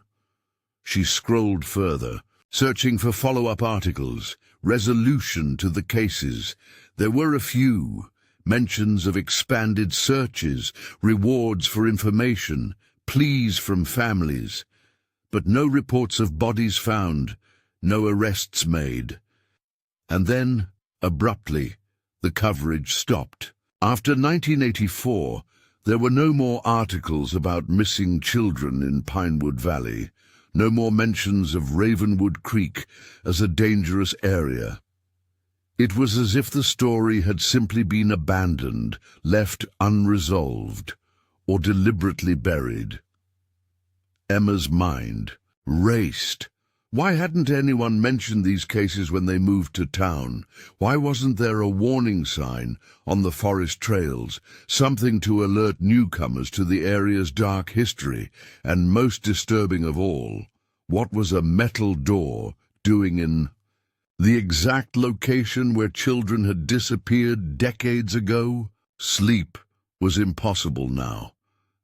She scrolled further, searching for follow-up articles, resolution to the cases. There were a few, mentions of expanded searches, rewards for information, pleas from families, but no reports of bodies found, no arrests made. And then, abruptly, the coverage stopped. After 1984, there were no more articles about missing children in Pinewood Valley, no more mentions of Ravenwood Creek as a dangerous area. It was as if the story had simply been abandoned, left unresolved, or deliberately buried. Emma's mind raced. Why hadn't anyone mentioned these cases when they moved to town? Why wasn't there a warning sign on the forest trails, something to alert newcomers to the area's dark history? And most disturbing of all, what was a metal door doing in the exact location where children had disappeared decades ago? Sleep was impossible now.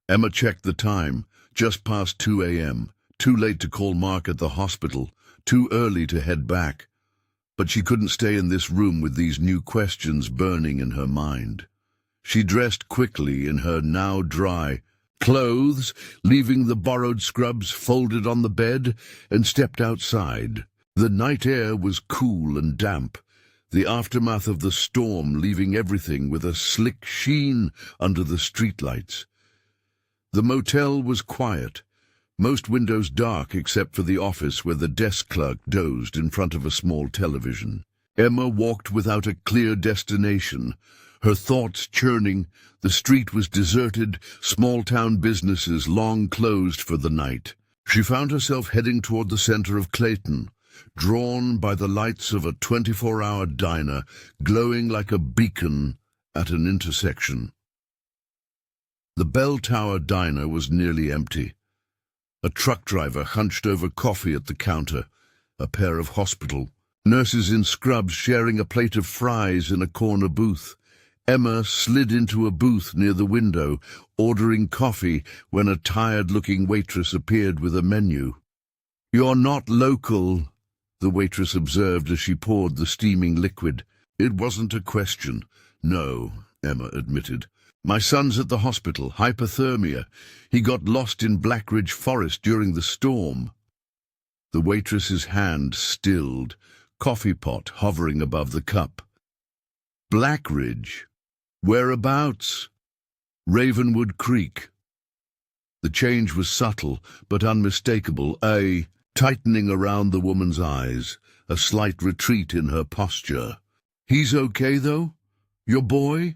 Emma checked the time. Just past 2 a.m., too late to call Mark at the hospital, too early to head back. But she couldn't stay in this room with these new questions burning in her mind. She dressed quickly in her now dry clothes, leaving the borrowed scrubs folded on the bed, and stepped outside. The night air was cool and damp, the aftermath of the storm leaving everything with a slick sheen under the streetlights. The motel was quiet, most windows dark except for the office where the desk clerk dozed in front of a small television. Emma walked without a clear destination, her thoughts churning. The street was deserted, small-town businesses long closed for the night. She found herself heading toward the center of Clayton, drawn by the lights of a 24-hour diner glowing like a beacon at an intersection. The Bell Tower diner was nearly empty. A truck driver hunched over coffee at the counter, a pair of hospital nurses in scrubs sharing a plate of fries in a corner booth. Emma slid into a booth near the window, ordering coffee when a tired-looking waitress appeared with a menu. "You're not local," the waitress observed as she poured the steaming liquid. "It wasn't a question." "No," Emma admitted. "My son's at the hospital, hypothermia. He got lost in Blackridge Forest during the storm." The waitress's hand stilled, coffee pot hovering above the cup. "Blackridge? Whereabouts?" "Ravenwood Creek." The change was subtle but unmistakable, a tightening around the woman's eyes, a slight retreat in her posture. "He's okay, though? Your boy?"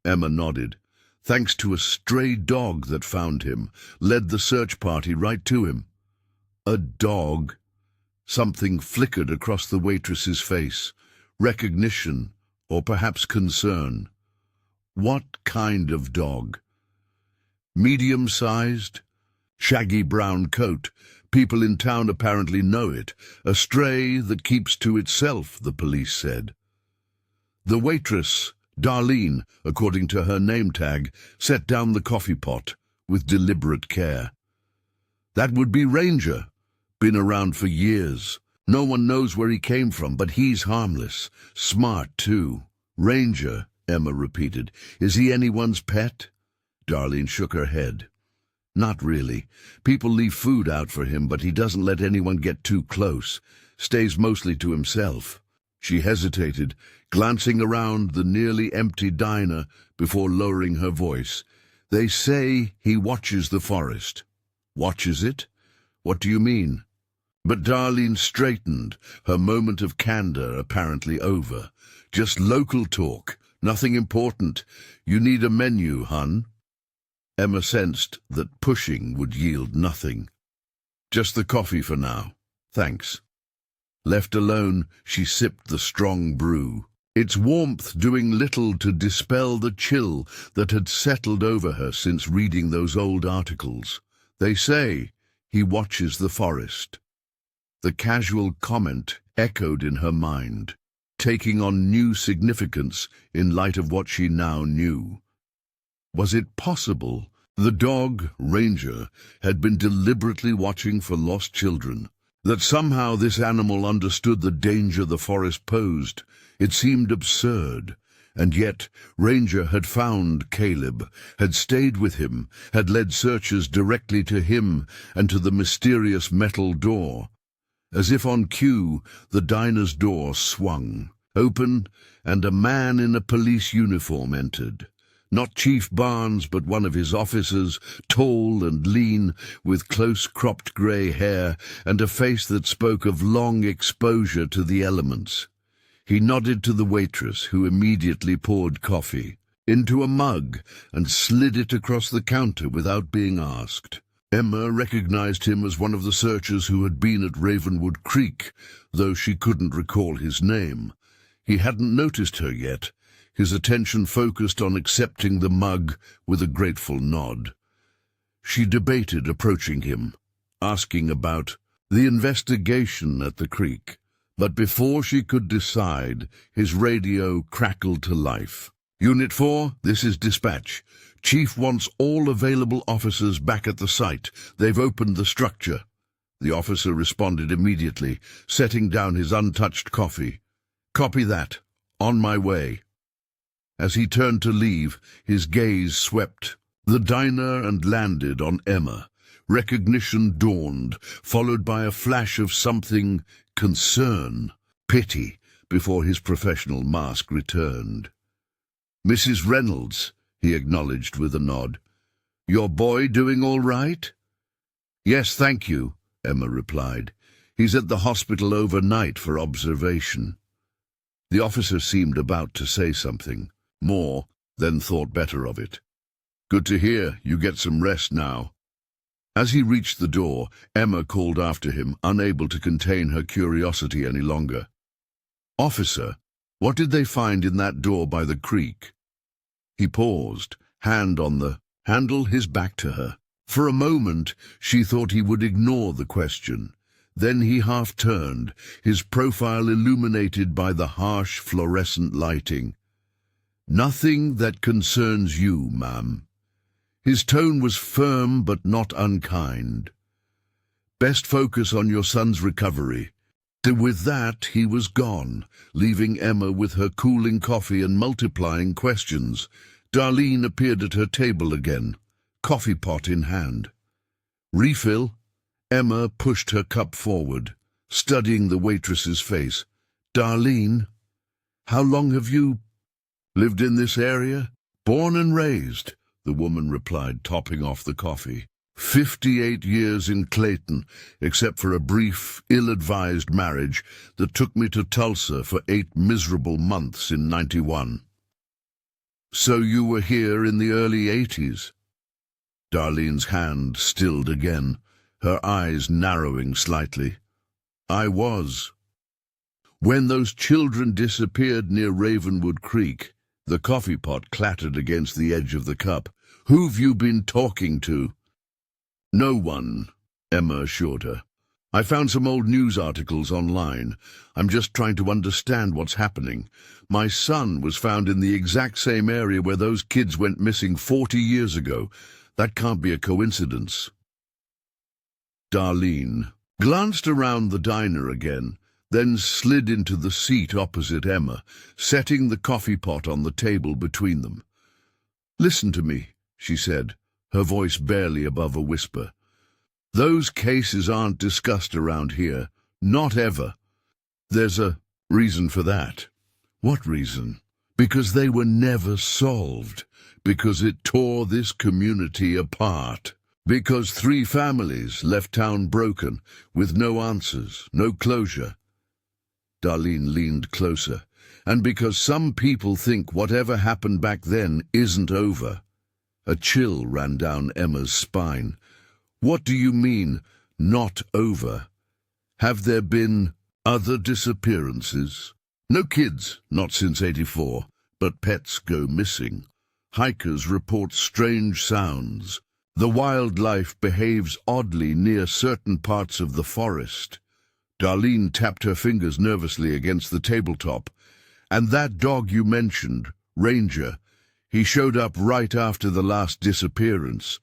Emma nodded. "Thanks to a stray dog that found him, led the search party right to him." "A dog?" Something flickered across the waitress's face. Recognition, or perhaps concern. "What kind of dog?" "Medium-sized? Shaggy brown coat. People in town apparently know it. A stray that keeps to itself," the police said. The waitress, Darlene, according to her name tag, set down the coffee pot with deliberate care. "That would be Ranger. Been around for years. No one knows where he came from, but he's harmless. Smart, too." "Ranger," Emma repeated. "Is he anyone's pet?" Darlene shook her head. "Not really. People leave food out for him, but he doesn't let anyone get too close. Stays mostly to himself." She hesitated, glancing around the nearly empty diner before lowering her voice. "They say he watches the forest." "Watches it? What do you mean?" But Darlene straightened, her moment of candor apparently over. "Just local talk. Nothing important. You need a menu, hun?" Emma sensed that pushing would yield nothing. "Just the coffee for now. Thanks." Left alone, she sipped the strong brew, its warmth doing little to dispel the chill that had settled over her since reading those old articles. "They say he watches the forest." The casual comment echoed in her mind, taking on new significance in light of what she now knew. Was it possible the dog, Ranger, had been deliberately watching for lost children? That somehow this animal understood the danger the forest posed? It seemed absurd. And yet Ranger had found Caleb, had stayed with him, had led searchers directly to him and to the mysterious metal door. As if on cue, the diner's door swung open, and a man in a police uniform entered. Not Chief Barnes, but one of his officers, tall and lean, with close-cropped grey hair and a face that spoke of long exposure to the elements. He nodded to the waitress, who immediately poured coffee into a mug and slid it across the counter without being asked. Emma recognized him as one of the searchers who had been at Ravenwood Creek, though she couldn't recall his name. He hadn't noticed her yet, his attention focused on accepting the mug with a grateful nod. She debated approaching him, asking about the investigation at the creek, but before she could decide, his radio crackled to life. "Unit 4, this is dispatch. Chief wants all available officers back at the site. They've opened the structure." The officer responded immediately, setting down his untouched coffee. "Copy that. On my way." As he turned to leave, his gaze swept the diner and landed on Emma, recognition dawned, followed by a flash of something concern, pity, before his professional mask returned. "Mrs. Reynolds," he acknowledged with a nod. "Your boy doing all right?" "Yes, thank you," Emma replied. "He's at the hospital overnight for observation." The officer seemed about to say something more, then thought better of it. "Good to hear. You get some rest now." As he reached the door, Emma called after him, unable to contain her curiosity any longer. "Officer, what did they find in that door by the creek?" He paused, hand on the handle, his back to her. For a moment, she thought he would ignore the question. Then he half turned, his profile illuminated by the harsh fluorescent lighting. "Nothing that concerns you, ma'am." His tone was firm but not unkind. "Best focus on your son's recovery." With that, he was gone, leaving Emma with her cooling coffee and multiplying questions. Darlene appeared at her table again, coffee pot in hand. "Refill?" Emma pushed her cup forward, studying the waitress's face. "Darlene, how long have you lived in this area?" "Born and raised," the woman replied, topping off the coffee. 58 years in Clayton, except for a brief, ill-advised marriage that took me to Tulsa for 8 miserable months in '91. "So you were here in the early '80s? Darlene's hand stilled again, her eyes narrowing slightly. "I was." "When those children disappeared near Ravenwood Creek," the coffee pot clattered against the edge of the cup. "Who've you been talking to?" "No one," Emma assured her. "I found some old news articles online. I'm just trying to understand what's happening. My son was found in the exact same area where those kids went missing 40 years ago. That can't be a coincidence." Darlene glanced around the diner again, then slid into the seat opposite Emma, setting the coffee pot on the table between them. "Listen to me," she said, her voice barely above a whisper. "Those cases aren't discussed around here. Not ever. There's a reason for that." "What reason?" "Because they were never solved. Because it tore this community apart. Because 3 families left town broken, with no answers, no closure." Darlene leaned closer. "And because some people think whatever happened back then isn't over." A chill ran down Emma's spine. "What do you mean, not over? Have there been other disappearances? No kids, not since '84, but pets go missing. Hikers report strange sounds. The wildlife behaves oddly near certain parts of the forest." Darlene tapped her fingers nervously against the tabletop. "And that dog you mentioned, Ranger, he showed up right after the last disappearance.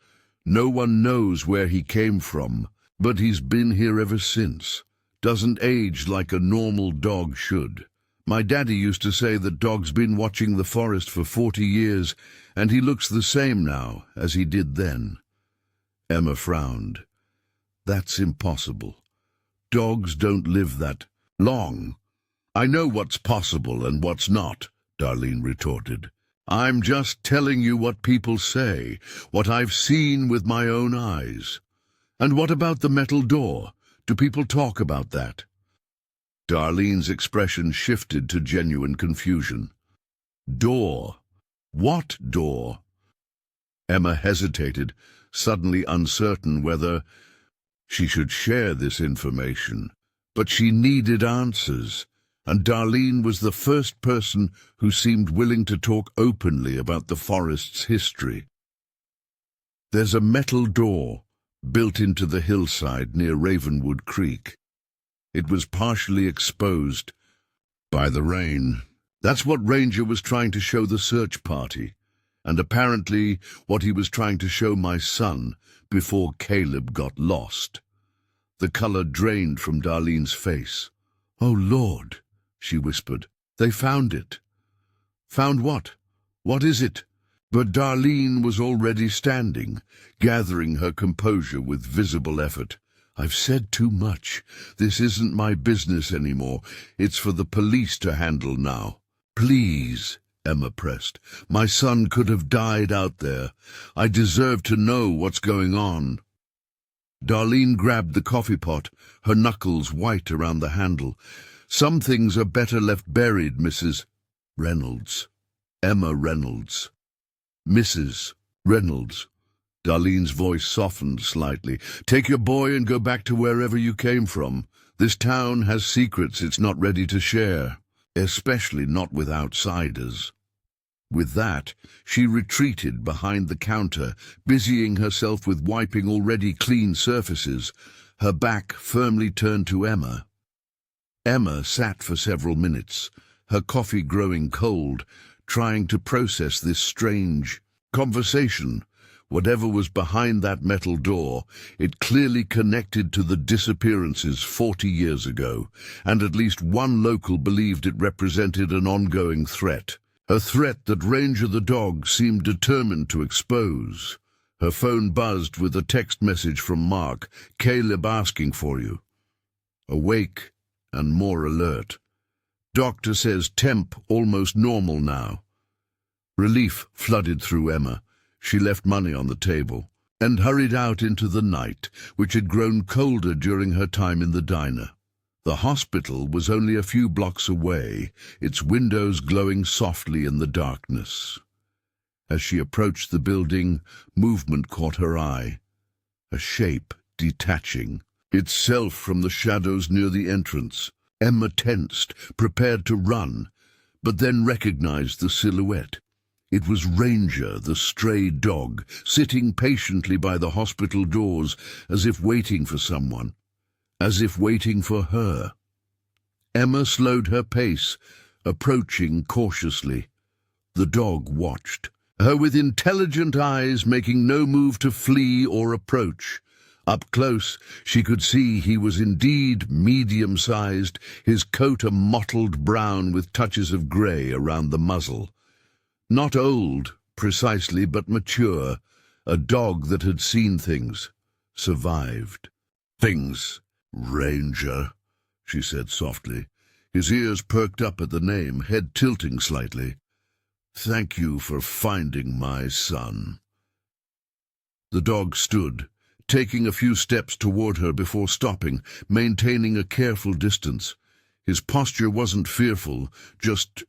No one knows where he came from, but he's been here ever since. Doesn't age like a normal dog should. My daddy used to say that dog's been watching the forest for 40 years, and he looks the same now as he did then." Emma frowned. "That's impossible. Dogs don't live that long." "I know what's possible and what's not," Darlene retorted. "I'm just telling you what people say, what I've seen with my own eyes." "And what about the metal door? Do people talk about that?" Darlene's expression shifted to genuine confusion. "Door? What door?" Emma hesitated, suddenly uncertain whether she should share this information. But she needed answers, and Darlene was the first person who seemed willing to talk openly about the forest's history. "There's a metal door built into the hillside near Ravenwood Creek. It was partially exposed by the rain. That's what Ranger was trying to show the search party, and apparently what he was trying to show my son before Caleb got lost." The color drained from Darlene's face. "Oh, Lord," she whispered. "They found it." "Found what? What is it?" But Darlene was already standing, gathering her composure with visible effort. "I've said too much. This isn't my business anymore. It's for the police to handle now." "Please," Emma pressed. "My son could have died out there. I deserve to know what's going on." Darlene grabbed the coffee pot, her knuckles white around the handle. "Some things are better left buried, Mrs. Reynolds. Emma Reynolds." "Mrs. Reynolds." Darlene's voice softened slightly. "Take your boy and go back to wherever you came from. This town has secrets it's not ready to share, especially not with outsiders." With that, she retreated behind the counter, busying herself with wiping already clean surfaces, her back firmly turned to Emma. Emma sat for several minutes, her coffee growing cold, trying to process this strange conversation. Whatever was behind that metal door, it clearly connected to the disappearances 40 years ago, and at least one local believed it represented an ongoing threat. A threat that Ranger the dog seemed determined to expose. Her phone buzzed with a text message from Mark, "Caleb asking for you." Awake and more alert. "Doctor says temp almost normal now." Relief flooded through Emma. She left money on the table and hurried out into the night, which had grown colder during her time in the diner. The hospital was only a few blocks away, its windows glowing softly in the darkness. As she approached the building, movement caught her eye. A shape detaching itself from the shadows near the entrance. Emma tensed, prepared to run, but then recognized the silhouette. It was Ranger, the stray dog, sitting patiently by the hospital doors, as if waiting for someone, as if waiting for her. Emma slowed her pace, approaching cautiously. The dog watched, her with intelligent eyes, making no move to flee or approach. Up close, she could see he was indeed medium-sized, his coat a mottled brown with touches of grey around the muzzle. Not old, precisely, but mature, a dog that had seen things, survived. "Things, Ranger," she said softly. His ears perked up at the name, head tilting slightly. "Thank you for finding my son." The dog stood, taking a few steps toward her before stopping, maintaining a careful distance. His posture wasn't fearful, just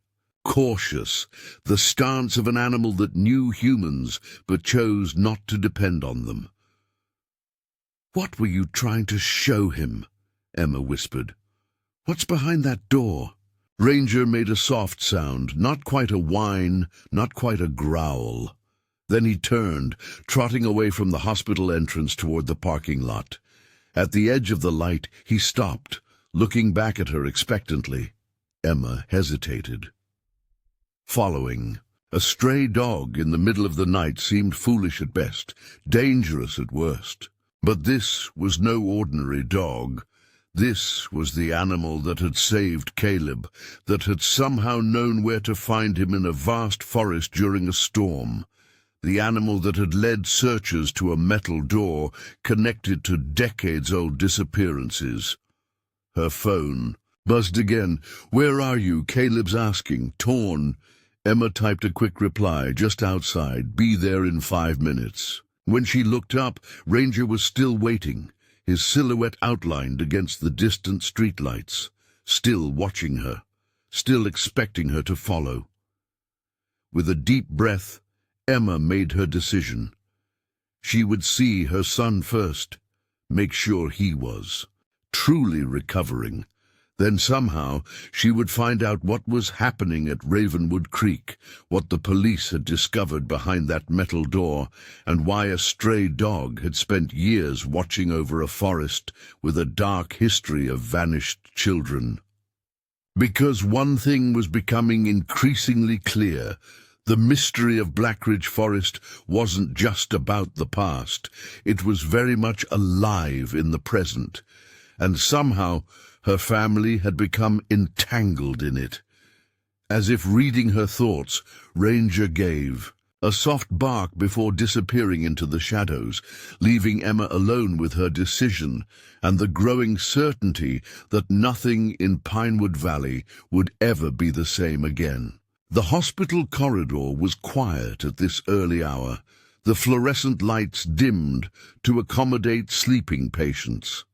cautious, the stance of an animal that knew humans but chose not to depend on them. "What were you trying to show him?" Emma whispered. "What's behind that door?" Ranger made a soft sound, not quite a whine, not quite a growl. Then he turned, trotting away from the hospital entrance toward the parking lot. At the edge of the light, he stopped, looking back at her expectantly. Emma hesitated. Following. A stray dog in the middle of the night seemed foolish at best, dangerous at worst. But this was no ordinary dog. This was the animal that had saved Caleb, that had somehow known where to find him in a vast forest during a storm. The animal that had led searchers to a metal door connected to decades-old disappearances. Her phone buzzed again. "Where are you?" Caleb's asking, torn. Emma typed a quick reply, "Just outside. Be there in 5 minutes." When she looked up, Ranger was still waiting, his silhouette outlined against the distant streetlights, still watching her, still expecting her to follow. With a deep breath, Emma made her decision. She would see her son first, make sure he was truly recovering. Then somehow she would find out what was happening at Ravenwood Creek, what the police had discovered behind that metal door, and why a stray dog had spent years watching over a forest with a dark history of vanished children. Because one thing was becoming increasingly clear: the mystery of Blackridge Forest wasn't just about the past, it was very much alive in the present, and somehow her family had become entangled in it. As if reading her thoughts, Ranger gave A soft bark before disappearing into the shadows, leaving Emma alone with her decision and the growing certainty that nothing in Pinewood Valley would ever be the same again. The hospital corridor was quiet at this early hour, the fluorescent lights dimmed to accommodate sleeping patients.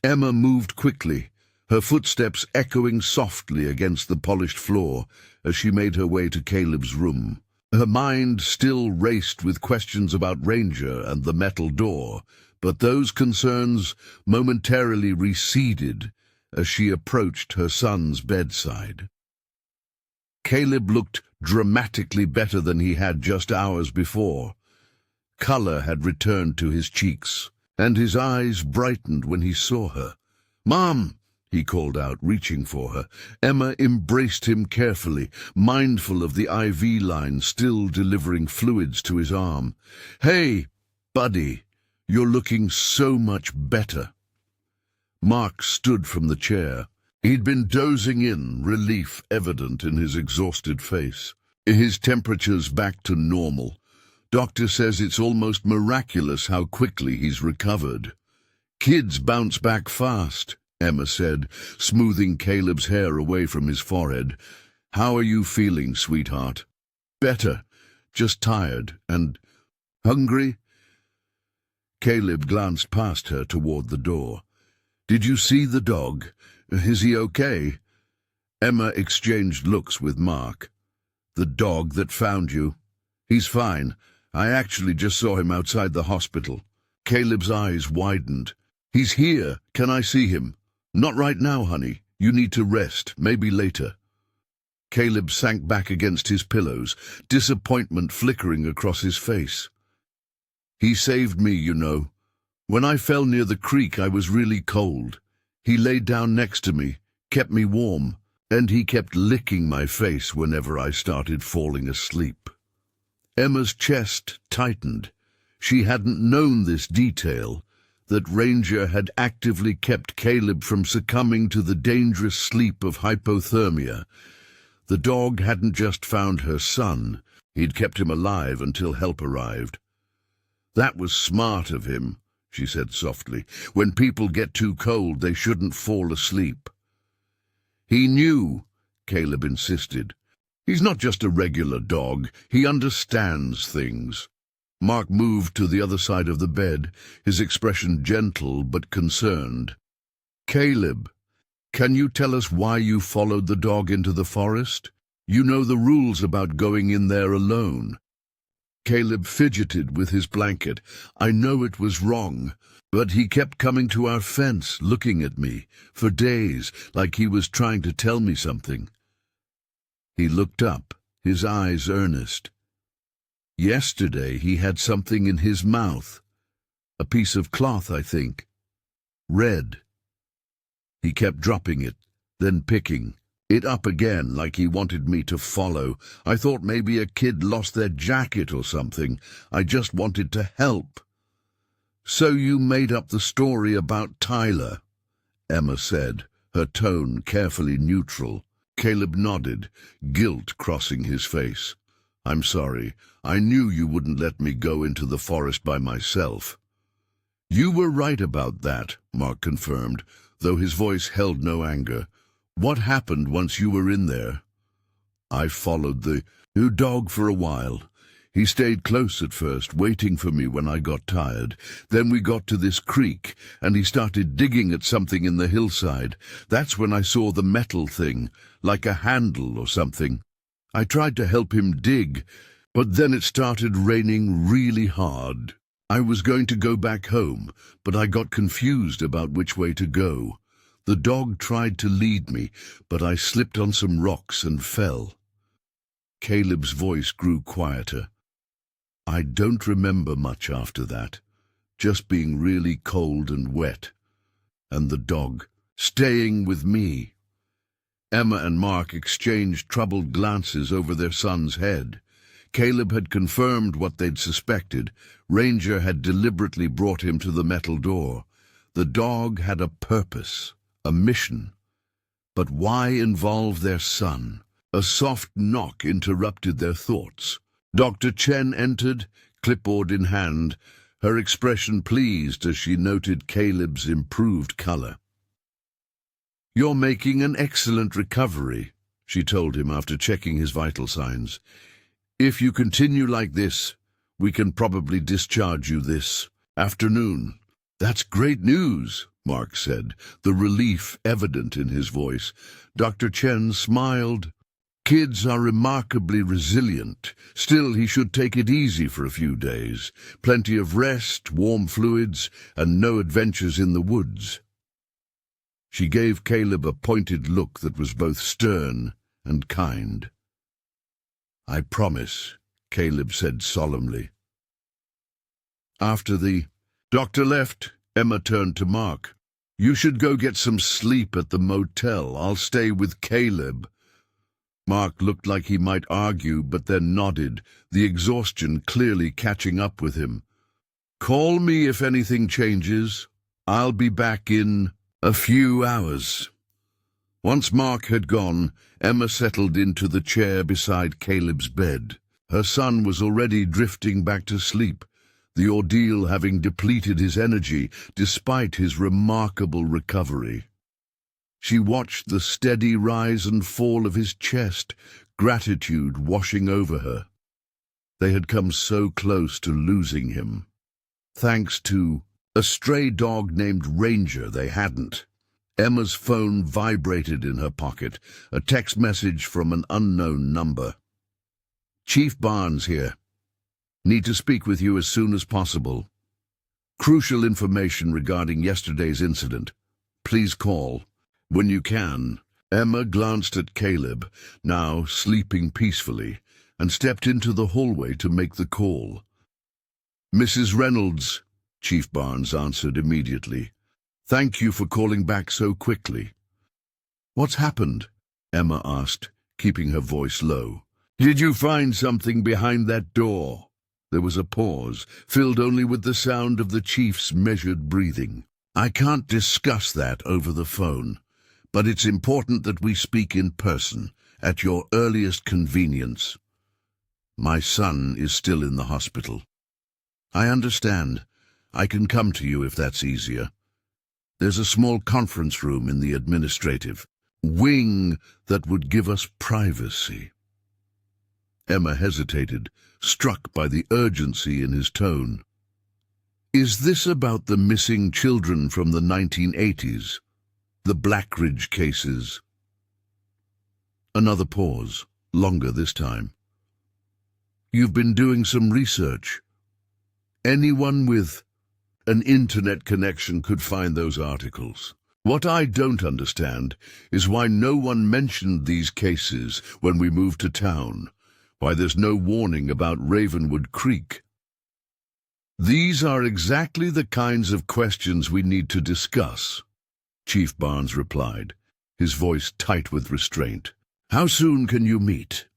Emma moved quickly, her footsteps echoing softly against the polished floor as she made her way to Caleb's room. Her mind still raced with questions about Ranger and the metal door, but those concerns momentarily receded as she approached her son's bedside. Caleb looked dramatically better than he had just hours before. Color had returned to his cheeks, and his eyes brightened when he saw her. "Mom!" he called out, reaching for her. Emma embraced him carefully, mindful of the IV line still delivering fluids to his arm. "Hey, buddy, you're looking so much better." Mark stood from the chair. He'd been dozing in, relief evident in his exhausted face. His temperature's back to normal. Doctor says it's almost miraculous how quickly he's recovered. "Kids bounce back fast," Emma said, smoothing Caleb's hair away from his forehead. "How are you feeling, sweetheart?" "Better. Just tired and hungry." Caleb glanced past her toward the door. "Did you see the dog? Is he okay?" Emma exchanged looks with Mark. "The dog that found you? He's fine. I actually just saw him outside the hospital." Caleb's eyes widened. "He's here. Can I see him?" "Not right now, honey. You need to rest. Maybe later." Caleb sank back against his pillows, disappointment flickering across his face. "He saved me, you know. When I fell near the creek, I was really cold. He laid down next to me, kept me warm, and he kept licking my face whenever I started falling asleep." Emma's chest tightened. She hadn't known this detail, that Ranger had actively kept Caleb from succumbing to the dangerous sleep of hypothermia. The dog hadn't just found her son, he'd kept him alive until help arrived. "That was smart of him," she said softly. "When people get too cold, they shouldn't fall asleep." "He knew," Caleb insisted. "He's not just a regular dog. He understands things." Mark moved to the other side of the bed, his expression gentle but concerned. "Caleb, can you tell us why you followed the dog into the forest? You know the rules about going in there alone." Caleb fidgeted with his blanket. "I know it was wrong, but he kept coming to our fence, looking at me, for days, like he was trying to tell me something." He looked up, his eyes earnest. "Yesterday he had something in his mouth. A piece of cloth, I think. Red." He kept dropping it, then picking it up again like he wanted me to follow. "I thought maybe a kid lost their jacket or something. I just wanted to help." "So you made up the story about Tyler," Emma said, her tone carefully neutral. Caleb nodded, guilt crossing his face. "I'm sorry. I knew you wouldn't let me go into the forest by myself." "You were right about that," Mark confirmed, though his voice held no anger. "What happened once you were in there?" "I followed the new dog for a while. He stayed close at first, waiting for me when I got tired. Then we got to this creek, and he started digging at something in the hillside. That's when I saw the metal thing, like a handle or something. I tried to help him dig, but then it started raining really hard. I was going to go back home, but I got confused about which way to go. The dog tried to lead me, but I slipped on some rocks and fell." Caleb's voice grew quieter. "I don't remember much after that, just being really cold and wet, and the dog staying with me." Emma and Mark exchanged troubled glances over their son's head. Caleb had confirmed what they'd suspected. Ranger had deliberately brought him to the metal door. The dog had a purpose, a mission. But why involve their son? A soft knock interrupted their thoughts. Dr. Chen entered, clipboard in hand, her expression pleased as she noted Caleb's improved color. "You're making an excellent recovery," she told him after checking his vital signs. "If you continue like this, we can probably discharge you this afternoon." "That's great news," Mark said, the relief evident in his voice. Dr. Chen smiled. "Kids are remarkably resilient. Still, he should take it easy for a few days. Plenty of rest, warm fluids, and no adventures in the woods." She gave Caleb a pointed look that was both stern and kind. "I promise," Caleb said solemnly. After the doctor left, Emma turned to Mark. "You should go get some sleep at the motel. I'll stay with Caleb." Mark looked like he might argue, but then nodded, the exhaustion clearly catching up with him. "Call me if anything changes. I'll be back in a few hours." Once Mark had gone, Emma settled into the chair beside Caleb's bed. Her son was already drifting back to sleep, the ordeal having depleted his energy despite his remarkable recovery. She watched the steady rise and fall of his chest, gratitude washing over her. They had come so close to losing him. Thanks to a stray dog named Ranger, they hadn't. Emma's phone vibrated in her pocket, a text message from an unknown number. "Chief Barnes here. Need to speak with you as soon as possible. Crucial information regarding yesterday's incident. Please call when you can." Emma glanced at Caleb, now sleeping peacefully, and stepped into the hallway to make the call. "Mrs. Reynolds," Chief Barnes answered immediately. "Thank you for calling back so quickly." "What's happened?" Emma asked, keeping her voice low. "Did you find something behind that door?" There was a pause, filled only with the sound of the chief's measured breathing. "I can't discuss that over the phone, but it's important that we speak in person, at your earliest convenience. My son is still in the hospital." "I understand. I can come to you if that's easier. There's a small conference room in the administrative wing that would give us privacy." Emma hesitated, struck by the urgency in his tone. "Is this about the missing children from the 1980s? The Blackridge cases?" Another pause, longer this time. "You've been doing some research. Anyone with an internet connection could find those articles. What I don't understand is why no one mentioned these cases when we moved to town, why there's no warning about Ravenwood Creek." "These are exactly the kinds of questions we need to discuss," Chief Barnes replied, his voice tight with restraint. "How soon can you meet?"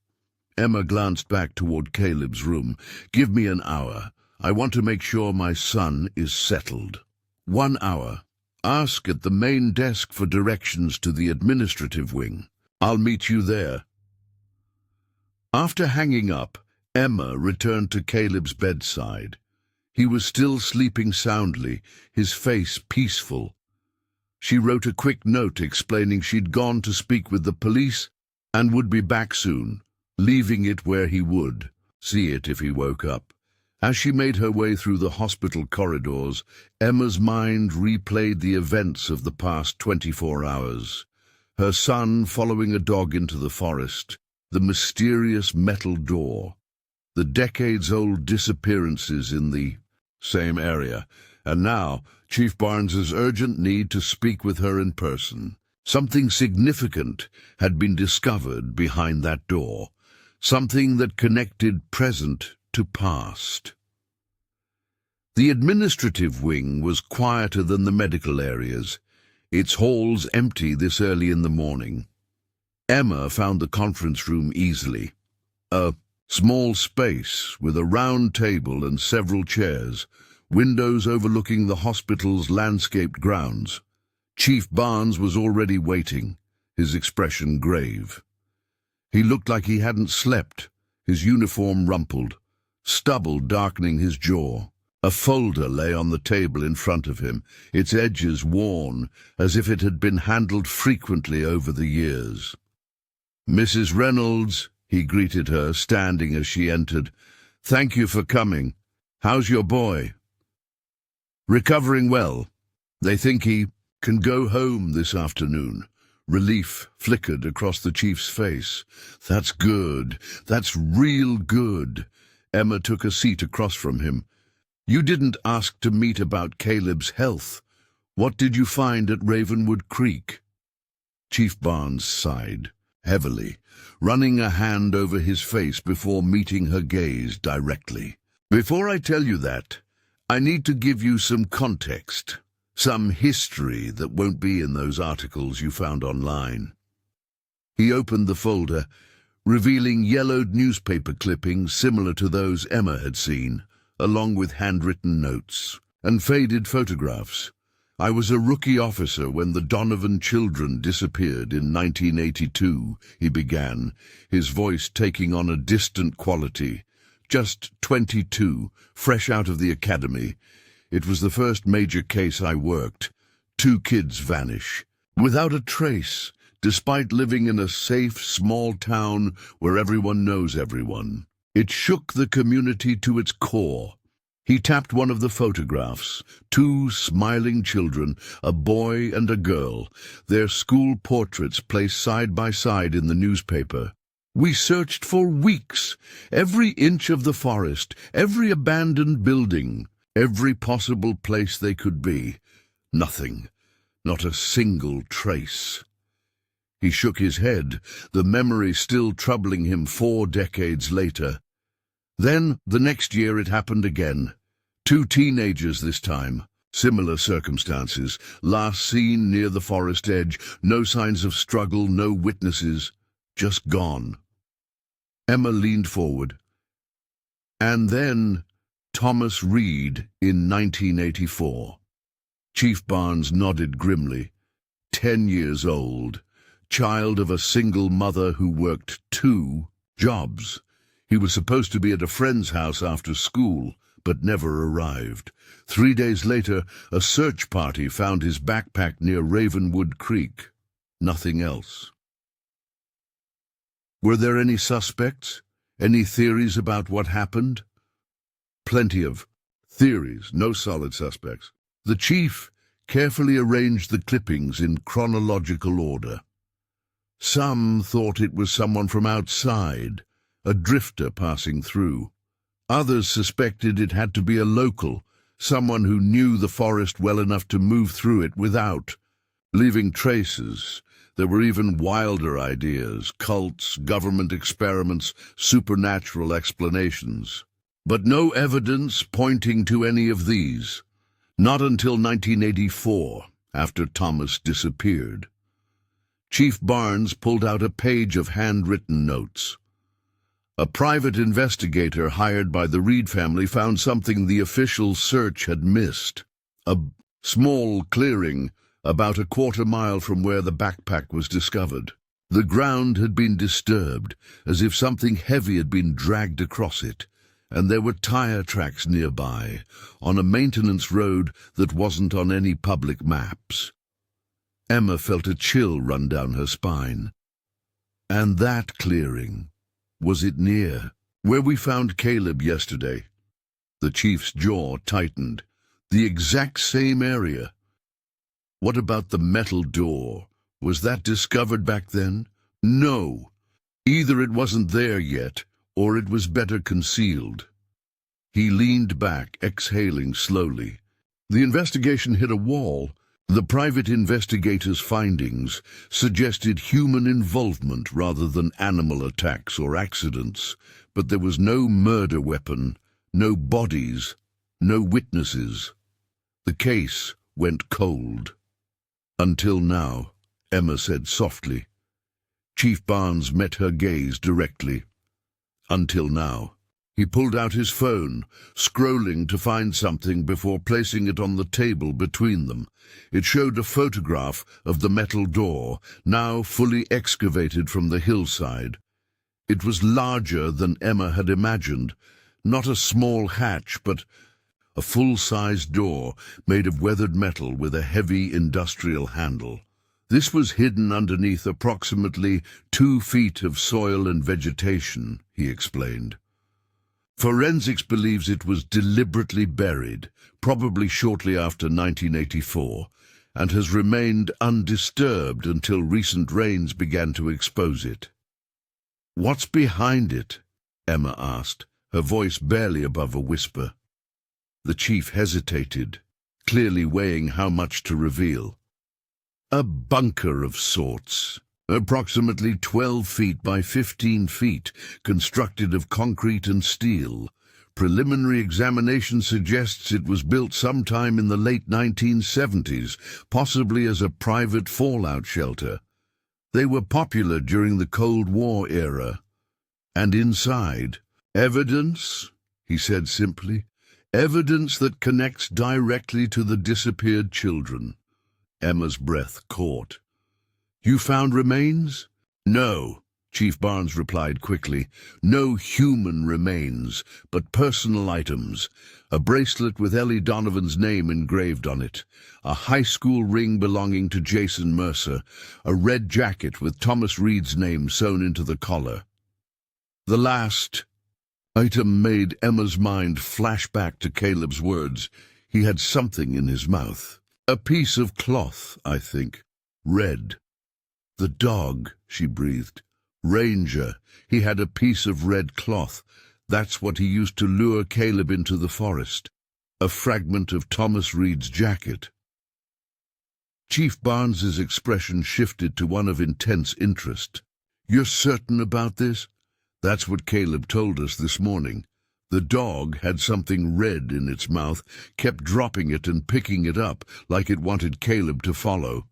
Emma glanced back toward Caleb's room. "Give me an hour. I want to make sure my son is settled." "1 hour. Ask at the main desk for directions to the administrative wing. I'll meet you there." After hanging up, Emma returned to Caleb's bedside. He was still sleeping soundly, his face peaceful. She wrote a quick note explaining she'd gone to speak with the police and would be back soon, leaving it where he would see it if he woke up. As she made her way through the hospital corridors, Emma's mind replayed the events of the past 24 hours. Her son following a dog into the forest, the mysterious metal door, the decades-old disappearances in the same area, and now Chief Barnes's urgent need to speak with her in person. Something significant had been discovered behind that door, something that connected present to past. The administrative wing was quieter than the medical areas, its halls empty this early in the morning. Emma found the conference room easily. A small space with a round table and several chairs, windows overlooking the hospital's landscaped grounds. Chief Barnes was already waiting, his expression grave. He looked like he hadn't slept, his uniform rumpled, stubble darkening his jaw. A folder lay on the table in front of him, its edges worn, as if it had been handled frequently over the years. "Mrs. Reynolds," he greeted her, standing as she entered. "Thank you for coming. How's your boy?" "Recovering well. They think he can go home this afternoon." Relief flickered across the chief's face. "That's good. That's real good." Emma took a seat across from him. "You didn't ask to meet about Caleb's health. What did you find at Ravenwood Creek?" Chief Barnes sighed heavily, running a hand over his face before meeting her gaze directly. "Before I tell you that, I need to give you some context, some history that won't be in those articles you found online." He opened the folder, revealing yellowed newspaper clippings similar to those Emma had seen, along with handwritten notes and faded photographs. "I was a rookie officer when the Donovan children disappeared in 1982, he began, his voice taking on a distant quality. "Just 22, fresh out of the academy. It was the first major case I worked. 2 kids vanish, without a trace, despite living in a safe, small town where everyone knows everyone. It shook the community to its core." He tapped one of the photographs. 2 smiling children, a boy and a girl, their school portraits placed side by side in the newspaper. "We searched for weeks, every inch of the forest, every abandoned building, every possible place they could be. Nothing, not a single trace." He shook his head, the memory still troubling him 4 decades later. Then, the next year, it happened again. 2 teenagers this time. Similar circumstances. Last seen near the forest edge. No signs of struggle, no witnesses. Just gone. Emma leaned forward. "And then Thomas Reed in 1984. Chief Barnes nodded grimly. 10 years old. Child of a single mother who worked 2 jobs. He was supposed to be at a friend's house after school, but never arrived. 3 days later, a search party found his backpack near Ravenwood Creek. Nothing else." "Were there any suspects? Any theories about what happened?" "Plenty of theories, no solid suspects." The chief carefully arranged the clippings in chronological order. "Some thought it was someone from outside, a drifter passing through. Others suspected it had to be a local, someone who knew the forest well enough to move through it without leaving traces. There were even wilder ideas, cults, government experiments, supernatural explanations. But no evidence pointing to any of these. Not until 1984, after Thomas disappeared." Chief Barnes pulled out a page of handwritten notes. "A private investigator hired by the Reed family found something the official search had missed. A small clearing about a quarter-mile from where the backpack was discovered. The ground had been disturbed, as if something heavy had been dragged across it, and there were tire tracks nearby, on a maintenance road that wasn't on any public maps." Emma felt a chill run down her spine. "And that clearing, was it near where we found Caleb yesterday?" The chief's jaw tightened. "The exact same area." "What about the metal door? Was that discovered back then?" "No. Either it wasn't there yet, or it was better concealed." He leaned back, exhaling slowly. "The investigation hit a wall. The private investigator's findings suggested human involvement rather than animal attacks or accidents, but there was no murder weapon, no bodies, no witnesses. The case went cold." "Until now," Emma said softly. Chief Barnes met her gaze directly. "Until now." He pulled out his phone, scrolling to find something before placing it on the table between them. It showed a photograph of the metal door, now fully excavated from the hillside. It was larger than Emma had imagined. Not a small hatch, but a full-sized door made of weathered metal with a heavy industrial handle. This was hidden underneath approximately 2 feet of soil and vegetation, he explained. Forensics believes it was deliberately buried, probably shortly after 1984, and has remained undisturbed until recent rains began to expose it. "What's behind it?" Emma asked, her voice barely above a whisper. The chief hesitated, clearly weighing how much to reveal. "A bunker of sorts, approximately 12 feet by 15 feet, constructed of concrete and steel. Preliminary examination suggests it was built sometime in the late 1970s, possibly as a private fallout shelter. They were popular during the Cold War era. And inside, evidence," he said simply, "evidence that connects directly to the disappeared children." Emma's breath caught. "You found remains?" "No," Chief Barnes replied quickly. "No human remains, but personal items. A bracelet with Ellie Donovan's name engraved on it, a high school ring belonging to Jason Mercer, a red jacket with Thomas Reed's name sewn into the collar." The last item made Emma's mind flash back to Caleb's words. He had something in his mouth. "A piece of cloth, I think. Red." "The dog," she breathed. "Ranger. He had a piece of red cloth. That's what he used to lure Caleb into the forest. A fragment of Thomas Reed's jacket." Chief Barnes's expression shifted to one of intense interest. "You're certain about this?" "That's what Caleb told us this morning. The dog had something red in its mouth, kept dropping it and picking it up, like it wanted Caleb to follow."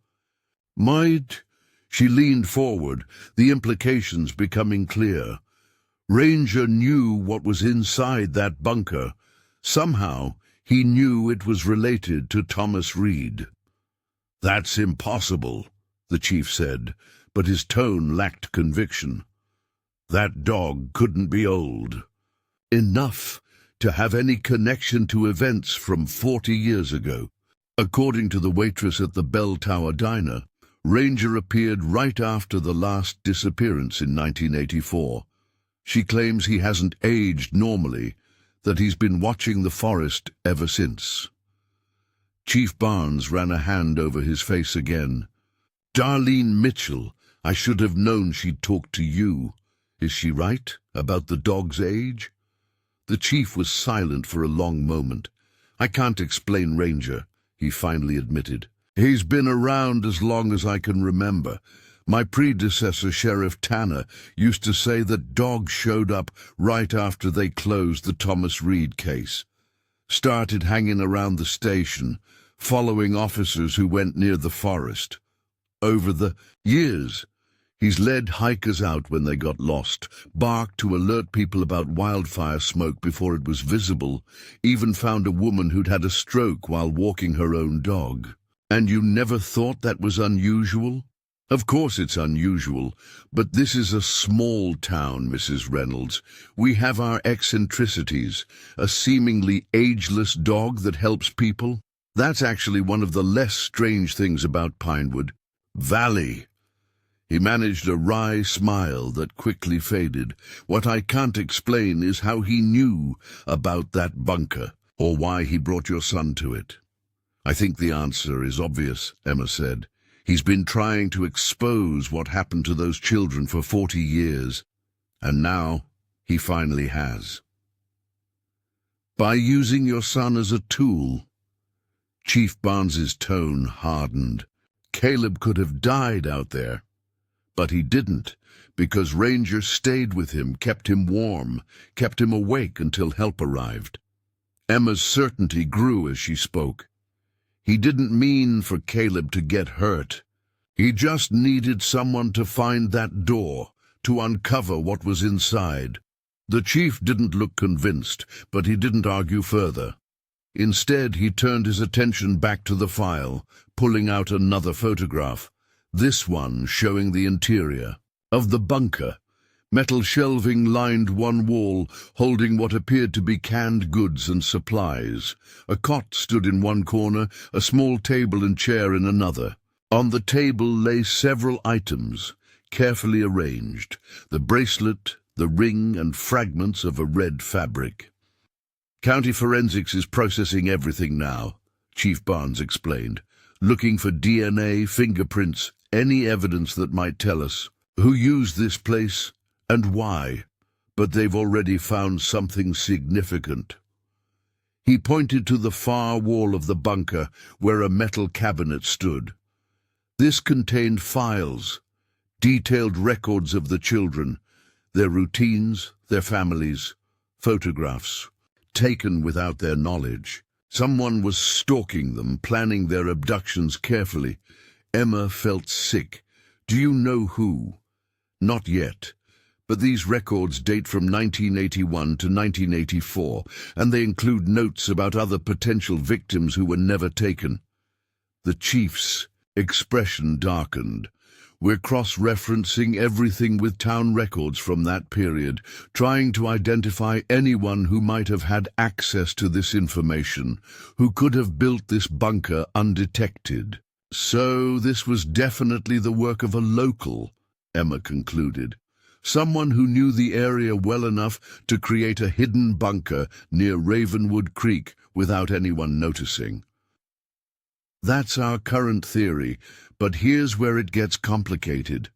"Might—" She leaned forward, the implications becoming clear. "Ranger knew what was inside that bunker. Somehow, he knew it was related to Thomas Reed." "That's impossible," the chief said, but his tone lacked conviction. "That dog couldn't be old enough to have any connection to events from 40 years ago. According to the waitress at the Bell Tower Diner, Ranger appeared right after the last disappearance in 1984. She claims he hasn't aged normally, that he's been watching the forest ever since." Chief Barnes ran a hand over his face again. "Darlene Mitchell, I should have known she'd talk to you. Is she right about the dog's age?" The chief was silent for a long moment. "I can't explain Ranger," he finally admitted. "He's been around as long as I can remember. My predecessor, Sheriff Tanner, used to say that dogs showed up right after they closed the Thomas Reed case. Started hanging around the station, following officers who went near the forest. Over the years, he's led hikers out when they got lost, barked to alert people about wildfire smoke before it was visible, even found a woman who'd had a stroke while walking her own dog. And you never thought that was unusual?" "Of course it's unusual, but this is a small town, Mrs. Reynolds. We have our eccentricities. A seemingly ageless dog that helps people. That's actually one of the less strange things about Pinewood Valley." He managed a wry smile that quickly faded. "What I can't explain is how he knew about that bunker, or why he brought your son to it." "I think the answer is obvious," Emma said. "He's been trying to expose what happened to those children for 40 years, and now he finally has." "By using your son as a tool?" Chief Barnes's tone hardened. "Caleb could have died out there. But he didn't, because Ranger stayed with him, kept him warm, kept him awake until help arrived." Emma's certainty grew as she spoke. "He didn't mean for Caleb to get hurt. He just needed someone to find that door, to uncover what was inside." The chief didn't look convinced, but he didn't argue further. Instead, he turned his attention back to the file, pulling out another photograph, this one showing the interior of the bunker, Metal shelving lined one wall, holding what appeared to be canned goods and supplies. A cot stood in one corner, a small table and chair in another. On the table lay several items, carefully arranged: the bracelet, the ring, and fragments of a red fabric. "County Forensics is processing everything now," Chief Barnes explained, "looking for DNA, fingerprints, any evidence that might tell us who used this place and why, but they've already found something significant." He pointed to the far wall of the bunker where a metal cabinet stood. This contained files, detailed records of the children, their routines, their families, photographs, taken without their knowledge. Someone was stalking them, planning their abductions carefully. Emma felt sick. "Do you know who?" "Not yet. But these records date from 1981 to 1984, and they include notes about other potential victims who were never taken." The chief's expression darkened. "We're cross-referencing everything with town records from that period, trying to identify anyone who might have had access to this information, who could have built this bunker undetected." "So this was definitely the work of a local," Emma concluded. "Someone who knew the area well enough to create a hidden bunker near Ravenwood Creek without anyone noticing." "That's our current theory, but here's where it gets complicated."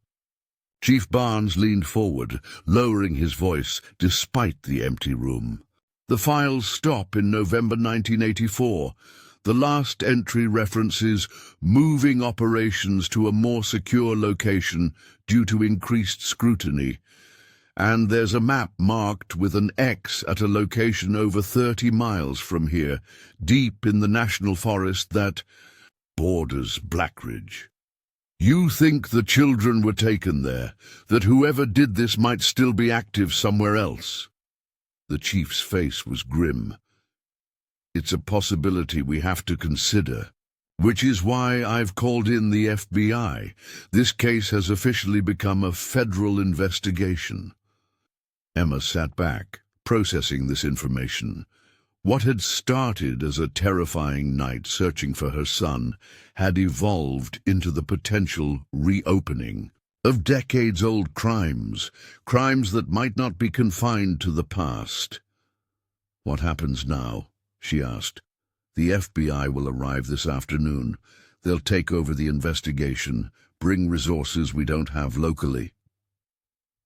Chief Barnes leaned forward, lowering his voice despite the empty room. "The files stop in November 1984. The last entry references moving operations to a more secure location due to increased scrutiny. And there's a map marked with an X at a location over 30 miles from here, deep in the national forest that borders Blackridge. You think the children were taken there, that whoever did this might still be active somewhere else?" The chief's face was grim. "It's a possibility we have to consider, which is why I've called in the FBI. This case has officially become a federal investigation." Emma sat back, processing this information. What had started as a terrifying night searching for her son had evolved into the potential reopening of decades-old crimes, crimes that might not be confined to the past. "What happens now?" she asked. "The FBI will arrive this afternoon. They'll take over the investigation, bring resources we don't have locally."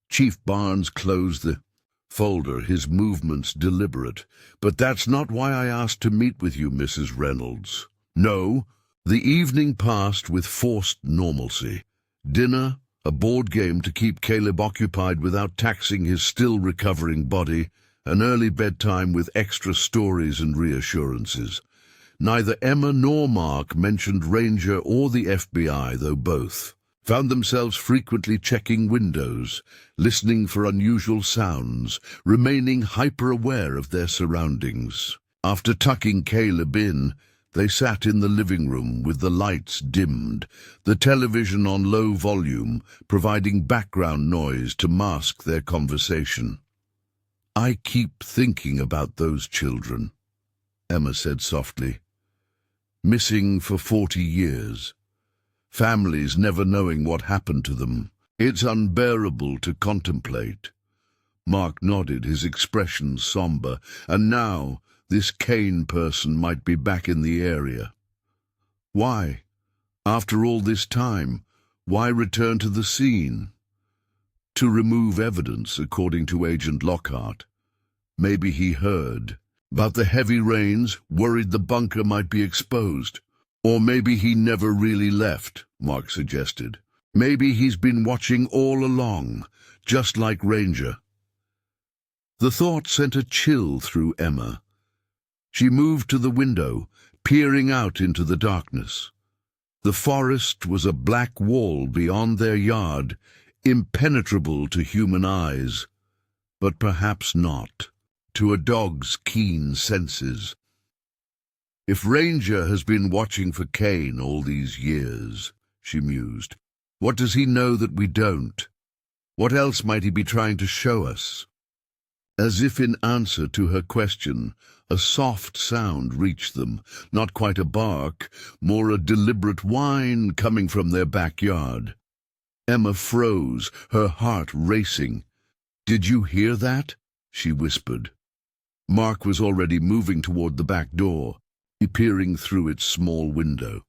Chief Barnes closed the folder, his movements deliberate. "But that's not why I asked to meet with you, Mrs. Reynolds. No." The evening passed with forced normalcy. Dinner, a board game to keep Caleb occupied without taxing his still-recovering body, an early bedtime with extra stories and reassurances. Neither Emma nor Mark mentioned Ranger or the FBI, though both found themselves frequently checking windows, listening for unusual sounds, remaining hyper-aware of their surroundings. After tucking Caleb in, they sat in the living room with the lights dimmed, the television on low volume, providing background noise to mask their conversation. "I keep thinking about those children," Emma said softly. "Missing for 40 years. Families never knowing what happened to them. It's unbearable to contemplate." Mark nodded, his expression somber. "And now this Kane person might be back in the area. Why? After all this time, why return to the scene?" "To remove evidence, according to Agent Lockhart. Maybe he heard about the heavy rains, worried the bunker might be exposed. Or maybe he never really left," Mark suggested. "Maybe he's been watching all along, just like Ranger." The thought sent a chill through Emma. She moved to the window, peering out into the darkness. The forest was a black wall beyond their yard, impenetrable to human eyes, but perhaps not to a dog's keen senses. "If Ranger has been watching for Kane all these years," she mused, "what does he know that we don't? What else might he be trying to show us? As if in answer to her question, a soft sound reached them, not quite a bark, more a deliberate whine coming from their backyard. Emma froze, her heart racing. "Did you hear that?" she whispered. Mark was already moving toward the back door, peering through its small window.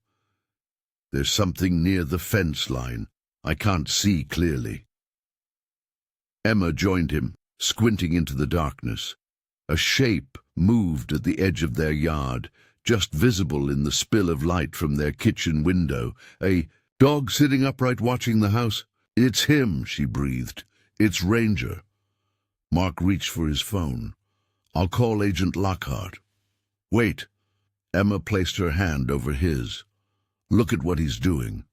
"There's something near the fence line. I can't see clearly." Emma joined him, squinting into the darkness. A shape moved at the edge of their yard, just visible in the spill of light from their kitchen window. "A dog sitting upright watching the house?" "It's him," she breathed. "It's Ranger." Mark reached for his phone. "I'll call Agent Lockhart." "Wait." Emma placed her hand over his. "Look at what he's doing."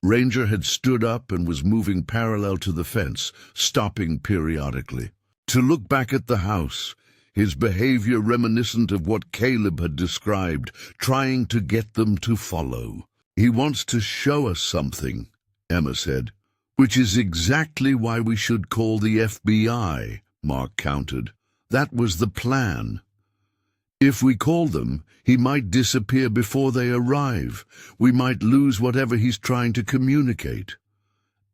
Ranger had stood up and was moving parallel to the fence, stopping periodically. To look back at the house, his behavior reminiscent of what Caleb had described, trying to get them to follow. "He wants to show us something," Emma said. "Which is exactly why we should call the FBI," Mark countered. "That was the plan. If we call them, he might disappear before they arrive. We might lose whatever he's trying to communicate."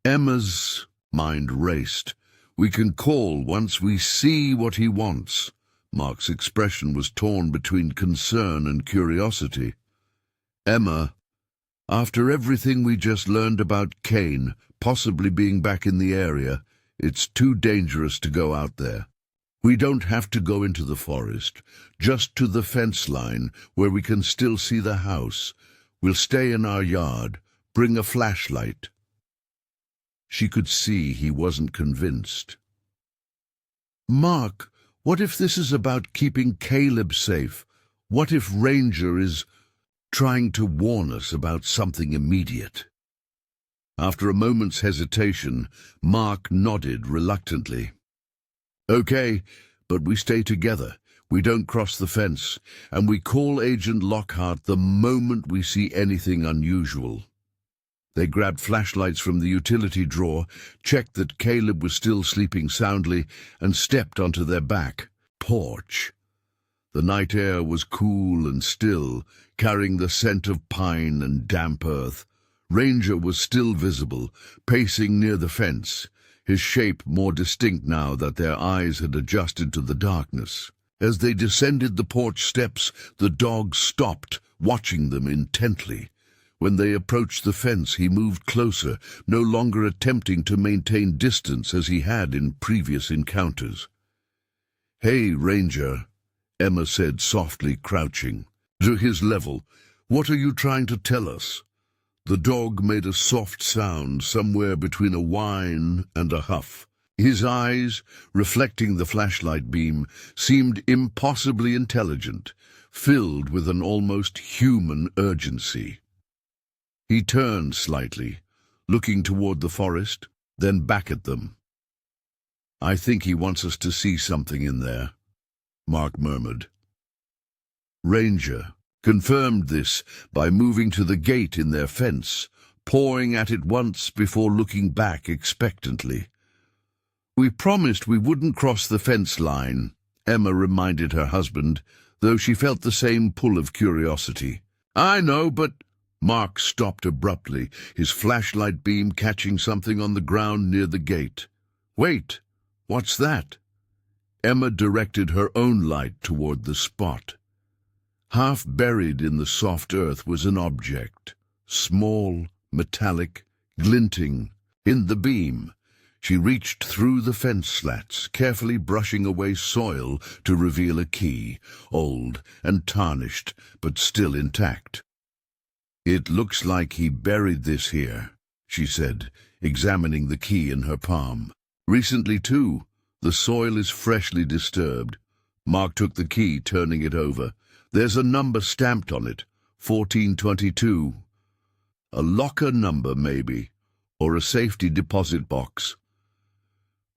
Emma's mind raced. "We can call once we see what he wants." Mark's expression was torn between concern and curiosity. "Emma, after everything we just learned about Kane possibly being back in the area, it's too dangerous to go out there. We don't have to go into the forest, just to the fence line where we can still see the house. We'll stay in our yard, bring a flashlight." She could see he wasn't convinced. "Mark, what if this is about keeping Caleb safe? What if Ranger is trying to warn us about something immediate?" After a moment's hesitation, Mark nodded reluctantly. "Okay, but we stay together. We don't cross the fence, and we call Agent Lockhart the moment we see anything unusual." They grabbed flashlights from the utility drawer, checked that Caleb was still sleeping soundly, and stepped onto their back porch. The night air was cool and still, carrying the scent of pine and damp earth. Ranger was still visible, pacing near the fence, his shape more distinct now that their eyes had adjusted to the darkness. As they descended the porch steps, the dog stopped, watching them intently. When they approached the fence, he moved closer, no longer attempting to maintain distance as he had in previous encounters. "Hey, Ranger," Emma said softly, crouching. To his level, "What are you trying to tell us?" The dog made a soft sound somewhere between a whine and a huff. His eyes, reflecting the flashlight beam, seemed impossibly intelligent, filled with an almost human urgency. He turned slightly, looking toward the forest, then back at them. "I think he wants us to see something in there," Mark murmured. Ranger confirmed this by moving to the gate in their fence, pawing at it once before looking back expectantly. "We promised we wouldn't cross the fence line," Emma reminded her husband, though she felt the same pull of curiosity. "I know, but—" Mark stopped abruptly, his flashlight beam catching something on the ground near the gate. "Wait, what's that?" Emma directed her own light toward the spot. Half buried in the soft earth was an object, small, metallic, glinting. In the beam, she reached through the fence slats, carefully brushing away soil to reveal a key, old and tarnished, but still intact. "It looks like he buried this here," she said, examining the key in her palm. "Recently, too. The soil is freshly disturbed." Mark took the key, turning it over. "There's a number stamped on it, 1422. A locker number, maybe, or a safety deposit box."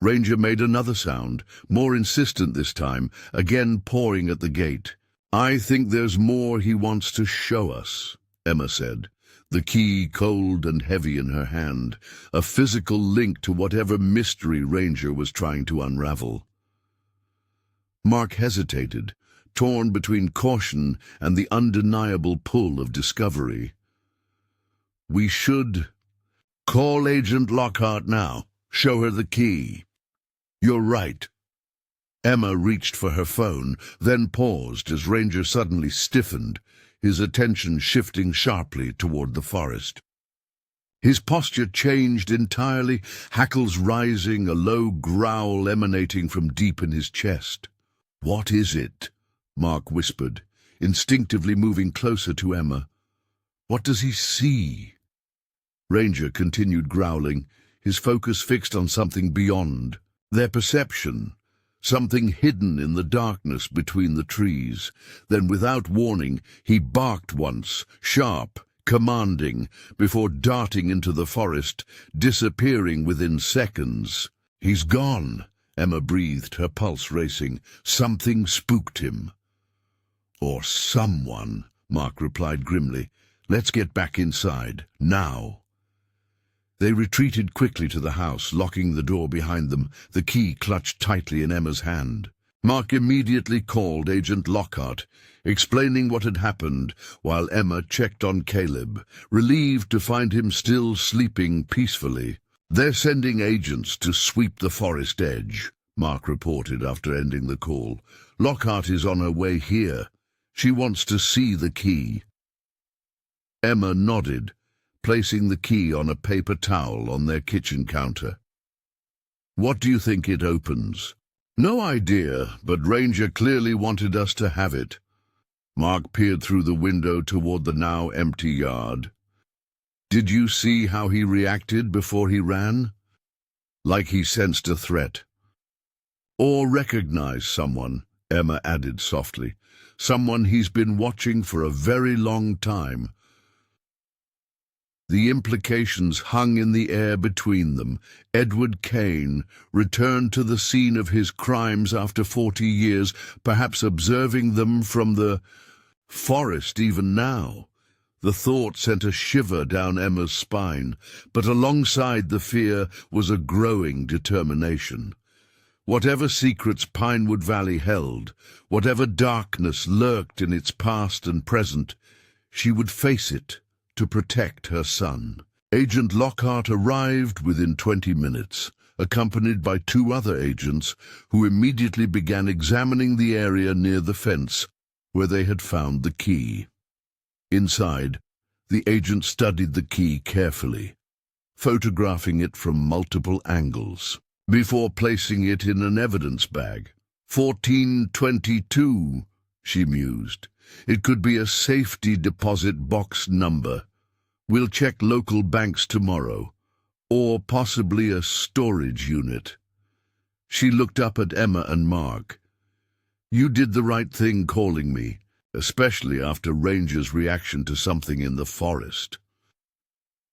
Ranger made another sound, more insistent this time, again pawing at the gate. "I think there's more he wants to show us," Emma said. the key cold and heavy in her hand, a physical link to whatever mystery Ranger was trying to unravel. Mark hesitated, torn between caution and the undeniable pull of discovery. "We should call Agent Lockhart now. Show her the key." "You're right." Emma reached for her phone, then paused as Ranger suddenly stiffened, his attention shifting sharply toward the forest. His posture changed entirely, hackles rising, a low growl emanating from deep in his chest. "What is it?" Mark whispered, instinctively moving closer to Emma. "What does he see?" Ranger continued growling, his focus fixed on something beyond their perception, something hidden in the darkness between the trees. Then, without warning, he barked once, sharp, commanding, before darting into the forest, disappearing within seconds. "He's gone," Emma breathed, her pulse racing. "Something spooked him." "Or someone," Mark replied grimly. "Let's get back inside, now." They retreated quickly to the house, locking the door behind them, the key clutched tightly in Emma's hand. Mark immediately called Agent Lockhart, explaining what had happened, while Emma checked on Caleb, relieved to find him still sleeping peacefully. "They're sending agents to sweep the forest edge," Mark reported after ending the call. "Lockhart is on her way here. She wants to see the key." Emma nodded, placing the key on a paper towel on their kitchen counter. "What do you think it opens?" "No idea, but Ranger clearly wanted us to have it." Mark peered through the window toward the now empty yard. "Did you see how he reacted before he ran?" "Like he sensed a threat." "Or recognized someone," Emma added softly. "Someone he's been watching for a very long time." The implications hung in the air between them. Edward Kane returned to the scene of his crimes after 40 years, perhaps observing them from the forest even now. The thought sent a shiver down Emma's spine, but alongside the fear was a growing determination. Whatever secrets Pinewood Valley held, whatever darkness lurked in its past and present, she would face it to protect her son. Agent Lockhart arrived within 20 minutes, accompanied by 2 other agents who immediately began examining the area near the fence where they had found the key. Inside, the agent studied the key carefully, photographing it from multiple angles, before placing it in an evidence bag. 1422, she mused. It could be a safety deposit box number. We'll check local banks tomorrow, or possibly a storage unit. She looked up at Emma and Mark. "You did the right thing calling me, especially after Ranger's reaction to something in the forest."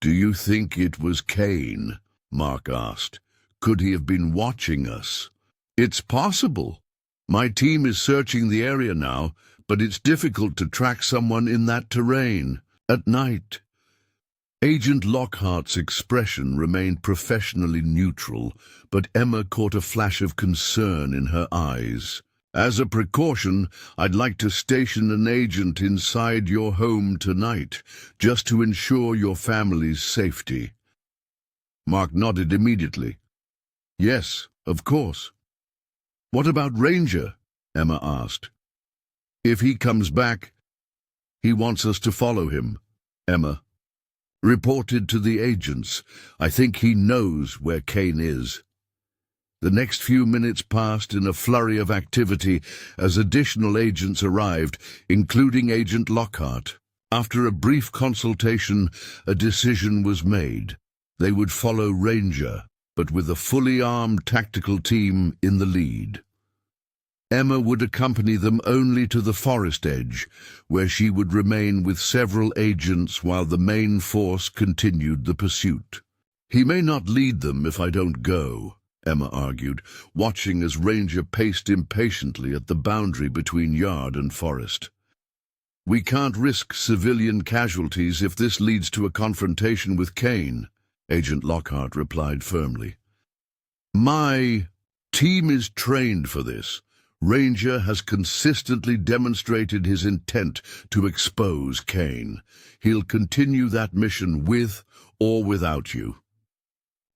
"Do you think it was Kane?" Mark asked. "Could he have been watching us?" "It's possible. My team is searching the area now, but it's difficult to track someone in that terrain at night." Agent Lockhart's expression remained professionally neutral, but Emma caught a flash of concern in her eyes. "As a precaution, I'd like to station an agent inside your home tonight, just to ensure your family's safety." Mark nodded immediately. "Yes, of course." "What about Ranger?" Emma asked. "If he comes back, he wants us to follow him," Emma reported to the agents. "I think he knows where Kane is." The next few minutes passed in a flurry of activity as additional agents arrived, including Agent Lockhart. After a brief consultation, a decision was made. They would follow Ranger, but with a fully armed tactical team in the lead. Emma would accompany them only to the forest edge, where she would remain with several agents while the main force continued the pursuit. "He may not lead them if I don't go," Emma argued, watching as Ranger paced impatiently at the boundary between yard and forest. "We can't risk civilian casualties if this leads to a confrontation with Kane," Agent Lockhart replied firmly. "My team is trained for this. Ranger has consistently demonstrated his intent to expose Kane. He'll continue that mission with or without you."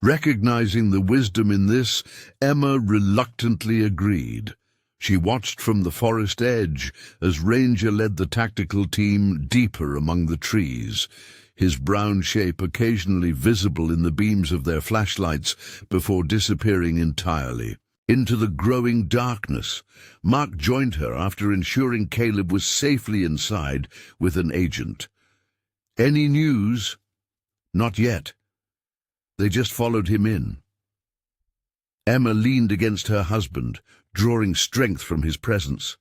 Recognizing the wisdom in this, Emma reluctantly agreed. She watched from the forest edge as Ranger led the tactical team deeper among the trees, his brown shape occasionally visible in the beams of their flashlights before disappearing entirely. Into the growing darkness, Mark joined her after ensuring Caleb was safely inside with an agent. "Any news?" "Not yet. They just followed him in." Emma leaned against her husband, drawing strength from his presence.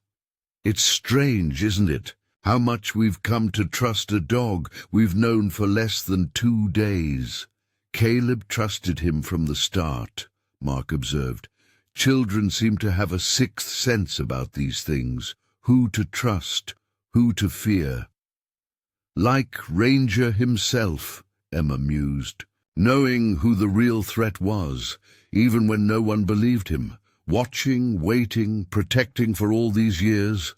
"It's strange, isn't it? How much we've come to trust a dog we've known for less than 2 days." "Caleb trusted him from the start," Mark observed. "Children seem to have a sixth sense about these things, who to trust, who to fear." "Like Ranger himself," Emma mused, "knowing who the real threat was, even when no one believed him, watching, waiting, protecting for all these years."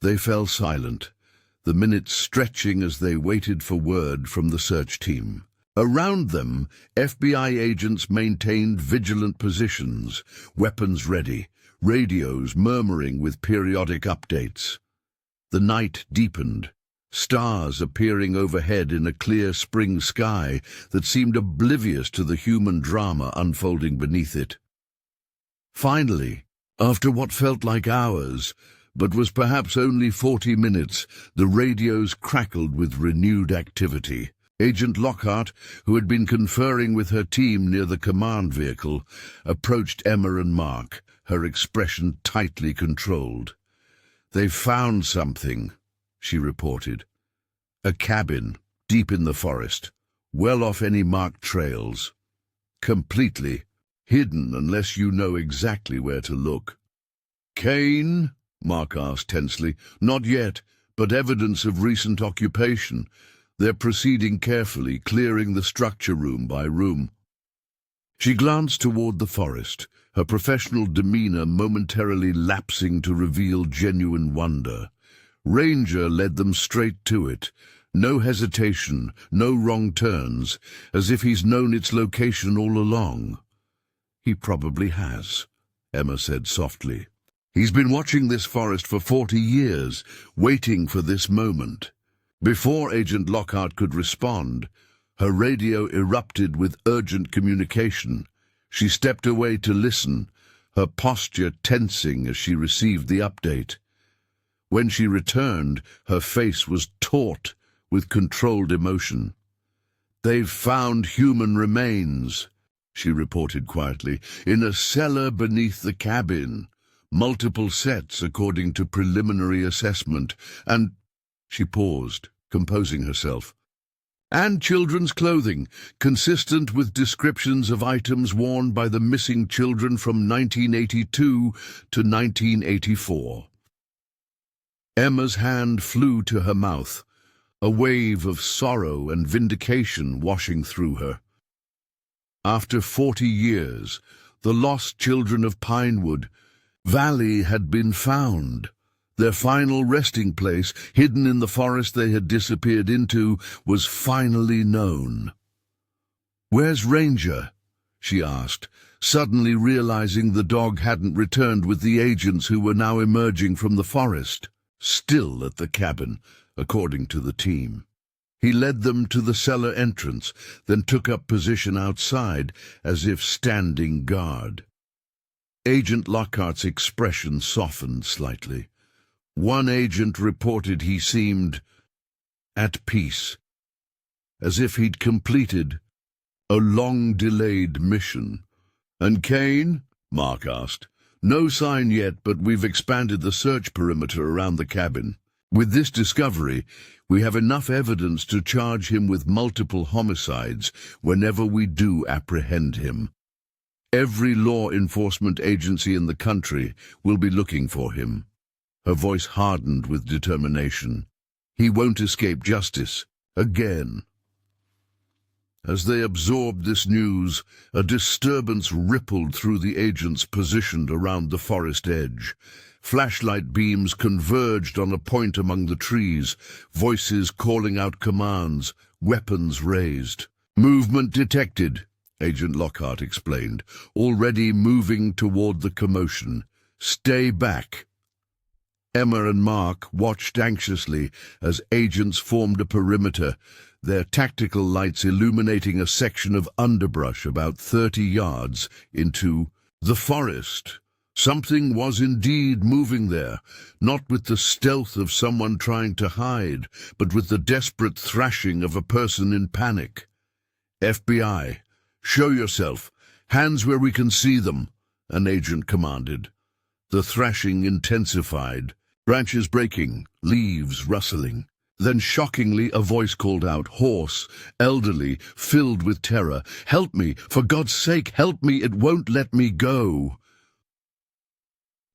They fell silent, the minutes stretching as they waited for word from the search team. Around them, FBI agents maintained vigilant positions, weapons ready, radios murmuring with periodic updates. The night deepened, stars appearing overhead in a clear spring sky that seemed oblivious to the human drama unfolding beneath it. Finally, after what felt like hours, but was perhaps only 40 minutes, the radios crackled with renewed activity. Agent Lockhart, who had been conferring with her team near the command vehicle, approached Emma and Mark, her expression tightly controlled. "They've found something," she reported. "A cabin, deep in the forest, well off any marked trails. Completely hidden unless you know exactly where to look." "Kane?" Mark asked tensely. "Not yet, but evidence of recent occupation. They're proceeding carefully, clearing the structure room by room." She glanced toward the forest, her professional demeanor momentarily lapsing to reveal genuine wonder. Ranger led them straight to it. No hesitation, no wrong turns, as if he's known its location all along. "He probably has," Emma said softly. "He's been watching this forest for 40 years, waiting for this moment." Before Agent Lockhart could respond, her radio erupted with urgent communication. She stepped away to listen, her posture tensing as she received the update. When she returned, her face was taut with controlled emotion. "They've found human remains," she reported quietly, "in a cellar beneath the cabin. Multiple sets according to preliminary assessment, and—" She paused, composing herself. "And children's clothing, consistent with descriptions of items worn by the missing children from 1982 to 1984. Emma's hand flew to her mouth, a wave of sorrow and vindication washing through her. After 40 years, the lost children of Pinewood Valley had been found. Their final resting place, hidden in the forest they had disappeared into, was finally known. "Where's Ranger?" she asked, suddenly realizing the dog hadn't returned with the agents who were now emerging from the forest. Still at the cabin, according to the team. He led them to the cellar entrance, then took up position outside, as if standing guard. Agent Lockhart's expression softened slightly. One agent reported he seemed at peace, as if he'd completed a long-delayed mission. "And Kane?" Mark asked. "No sign yet, but we've expanded the search perimeter around the cabin. With this discovery, we have enough evidence to charge him with multiple homicides whenever we do apprehend him. Every law enforcement agency in the country will be looking for him." Her voice hardened with determination. "He won't escape justice. Again." As they absorbed this news, a disturbance rippled through the agents positioned around the forest edge. Flashlight beams converged on a point among the trees, voices calling out commands, weapons raised. "Movement detected," Agent Lockhart explained, already moving toward the commotion. "Stay back." Emma and Mark watched anxiously as agents formed a perimeter, their tactical lights illuminating a section of underbrush about 30 yards into the forest. Something was indeed moving there, not with the stealth of someone trying to hide, but with the desperate thrashing of a person in panic. "FBI, show yourself. Hands where we can see them," an agent commanded. The thrashing intensified, branches breaking, leaves rustling. Then shockingly a voice called out, hoarse, elderly, filled with terror. "Help me! For God's sake, help me! It won't let me go!"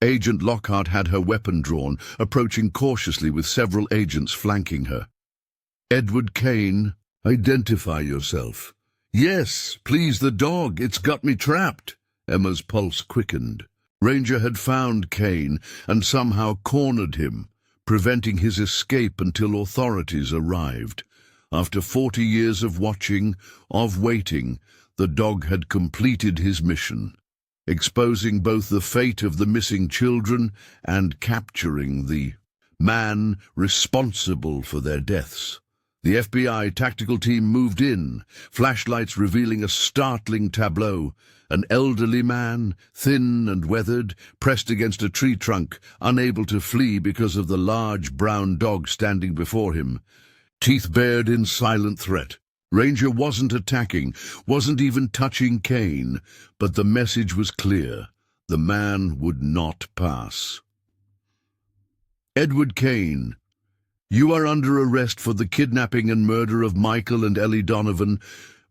Agent Lockhart had her weapon drawn, approaching cautiously with several agents flanking her. "Edward Kane, identify yourself." "Yes, please, the dog. It's got me trapped." Emma's pulse quickened. Ranger had found Kane and somehow cornered him, preventing his escape until authorities arrived. After 40 years of watching, of waiting, the dog had completed his mission, exposing both the fate of the missing children and capturing the man responsible for their deaths. The FBI tactical team moved in, flashlights revealing a startling tableau. An elderly man, thin and weathered, pressed against a tree trunk, unable to flee because of the large brown dog standing before him, teeth bared in silent threat. Ranger wasn't attacking, wasn't even touching Kane, but the message was clear. The man would not pass. "Edward Kane, you are under arrest for the kidnapping and murder of Michael and Ellie Donovan,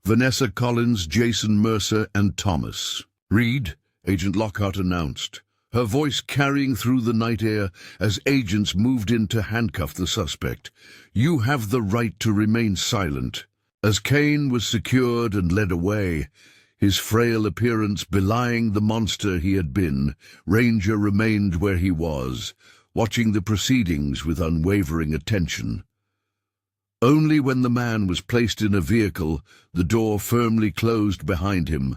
Vanessa Collins, Jason Mercer, and Thomas. Reed," Agent Lockhart announced, her voice carrying through the night air as agents moved in to handcuff the suspect. "You have the right to remain silent." As Kane was secured and led away, his frail appearance belying the monster he had been, Ranger remained where he was, watching the proceedings with unwavering attention. Only when the man was placed in a vehicle, the door firmly closed behind him,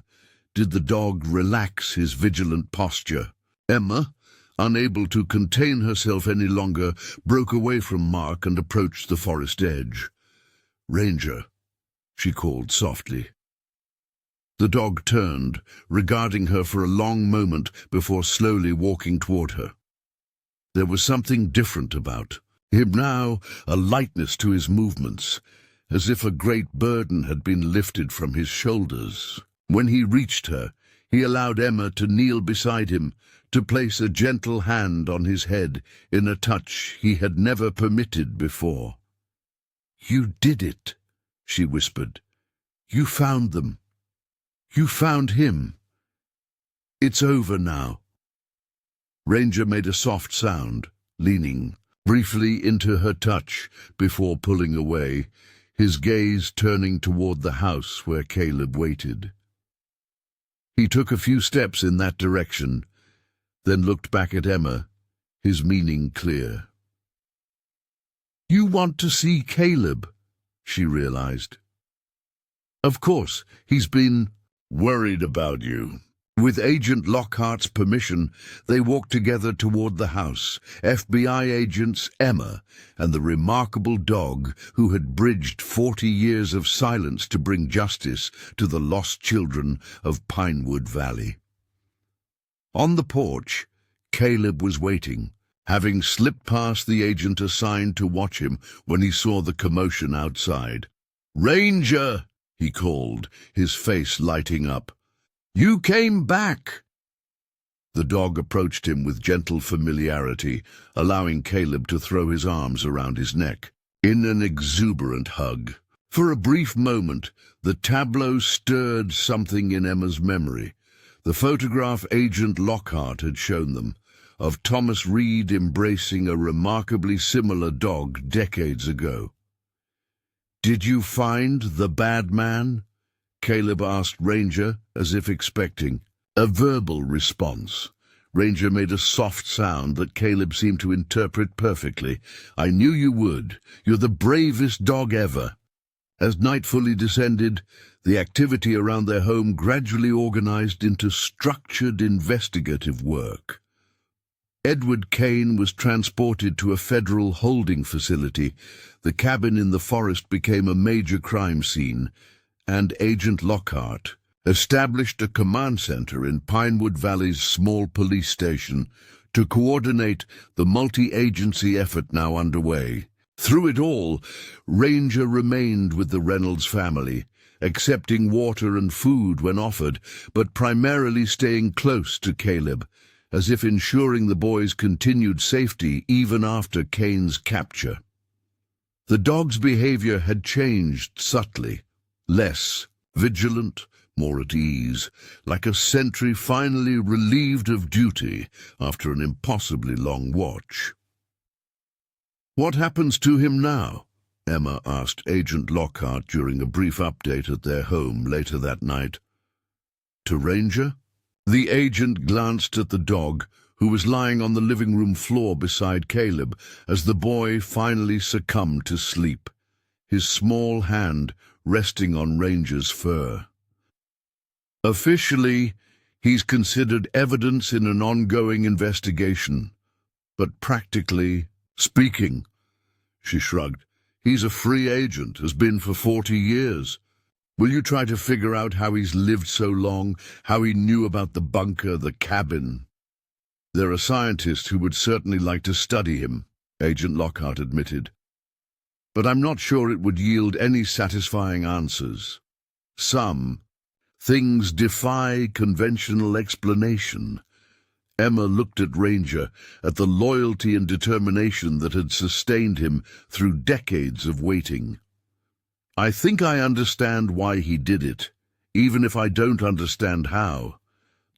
did the dog relax his vigilant posture. Emma, unable to contain herself any longer, broke away from Mark and approached the forest edge. "Ranger," she called softly. The dog turned, regarding her for a long moment before slowly walking toward her. There was something different about him now, a lightness to his movements, as if a great burden had been lifted from his shoulders. When he reached her, he allowed Emma to kneel beside him, to place a gentle hand on his head in a touch he had never permitted before. "You did it," she whispered. "You found them. You found him. It's over now." Ranger made a soft sound, leaning briefly into her touch before pulling away, his gaze turning toward the house where Caleb waited. He took a few steps in that direction, then looked back at Emma, his meaning clear. "You want to see Caleb," she realized. "Of course, he's been worried about you." With Agent Lockhart's permission, they walked together toward the house, FBI agents Emma and the remarkable dog who had bridged 40 years of silence to bring justice to the lost children of Pinewood Valley. On the porch, Caleb was waiting, having slipped past the agent assigned to watch him when he saw the commotion outside. "Ranger!" he called, his face lighting up. "You came back!" The dog approached him with gentle familiarity, allowing Caleb to throw his arms around his neck, in an exuberant hug. For a brief moment, the tableau stirred something in Emma's memory. The photograph Agent Lockhart had shown them, of Thomas Reed embracing a remarkably similar dog decades ago. "Did you find the bad man?" Caleb asked Ranger, as if expecting a verbal response. Ranger made a soft sound that Caleb seemed to interpret perfectly. "I knew you would. You're the bravest dog ever." As night fully descended, the activity around their home gradually organized into structured investigative work. Edward Kane was transported to a federal holding facility. The cabin in the forest became a major crime scene, and Agent Lockhart established a command center in Pinewood Valley's small police station to coordinate the multi-agency effort now underway. Through it all, Ranger remained with the Reynolds family, accepting water and food when offered, but primarily staying close to Caleb, as if ensuring the boy's continued safety even after Kane's capture. The dog's behavior had changed subtly, less vigilant, more at ease, like a sentry finally relieved of duty after an impossibly long watch. "What happens to him now?" Emma asked Agent Lockhart during a brief update at their home later that night. "To Ranger?" The agent glanced at the dog, who was lying on the living room floor beside Caleb as the boy finally succumbed to sleep, his small hand resting on Ranger's fur. "Officially, he's considered evidence in an ongoing investigation, but practically speaking," she shrugged, "he's a free agent, has been for 40 years. Will you try to figure out how he's lived so long, how he knew about the bunker, the cabin?" "There are scientists who would certainly like to study him," Agent Lockhart admitted, "but I'm not sure it would yield any satisfying answers. Some things defy conventional explanation." Emma looked at Ranger, at the loyalty and determination that had sustained him through decades of waiting. "I think I understand why he did it, even if I don't understand how.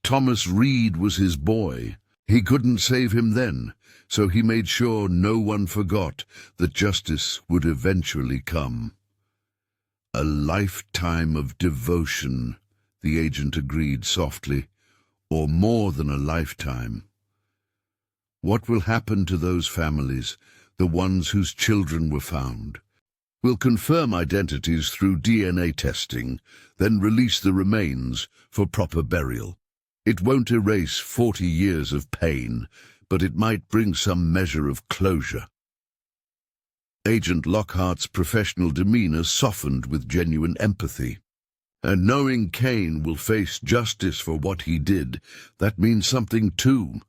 Thomas Reed was his boy. He couldn't save him then, so he made sure no one forgot that justice would eventually come." "A lifetime of devotion," the agent agreed softly, "or more than a lifetime. What will happen to those families, the ones whose children were found? We'll confirm identities through DNA testing, then release the remains for proper burial. It won't erase 40 years of pain, but it might bring some measure of closure." Agent Lockhart's professional demeanor softened with genuine empathy. "And knowing Kane will face justice for what he did, that means something too."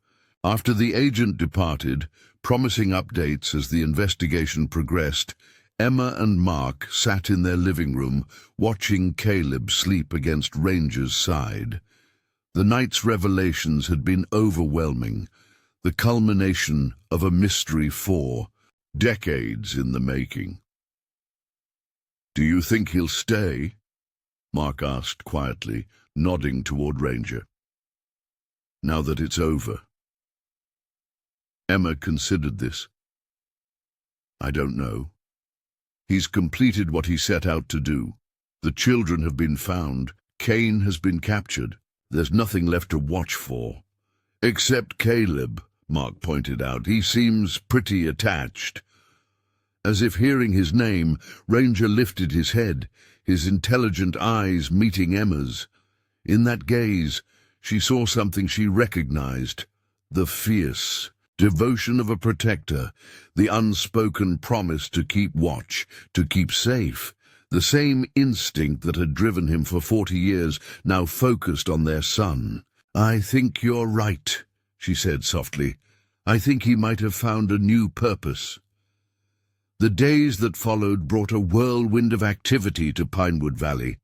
After the agent departed, promising updates as the investigation progressed, Emma and Mark sat in their living room, watching Caleb sleep against Ranger's side. The night's revelations had been overwhelming, the culmination of a mystery for decades in the making. "Do you think he'll stay?" Mark asked quietly, nodding toward Ranger. "Now that it's over?" Emma considered this. "I don't know. He's completed what he set out to do. The children have been found. Kane has been captured. There's nothing left to watch for." "Except Caleb," Mark pointed out. "He seems pretty attached." As if hearing his name, Ranger lifted his head, his intelligent eyes meeting Emma's. In that gaze, she saw something she recognized: the fierce devotion of a protector, the unspoken promise to keep watch, to keep safe. The same instinct that had driven him for 40 years now focused on their son. "I think you're right," she said softly. "I think he might have found a new purpose." The days that followed brought a whirlwind of activity to Pinewood Valley.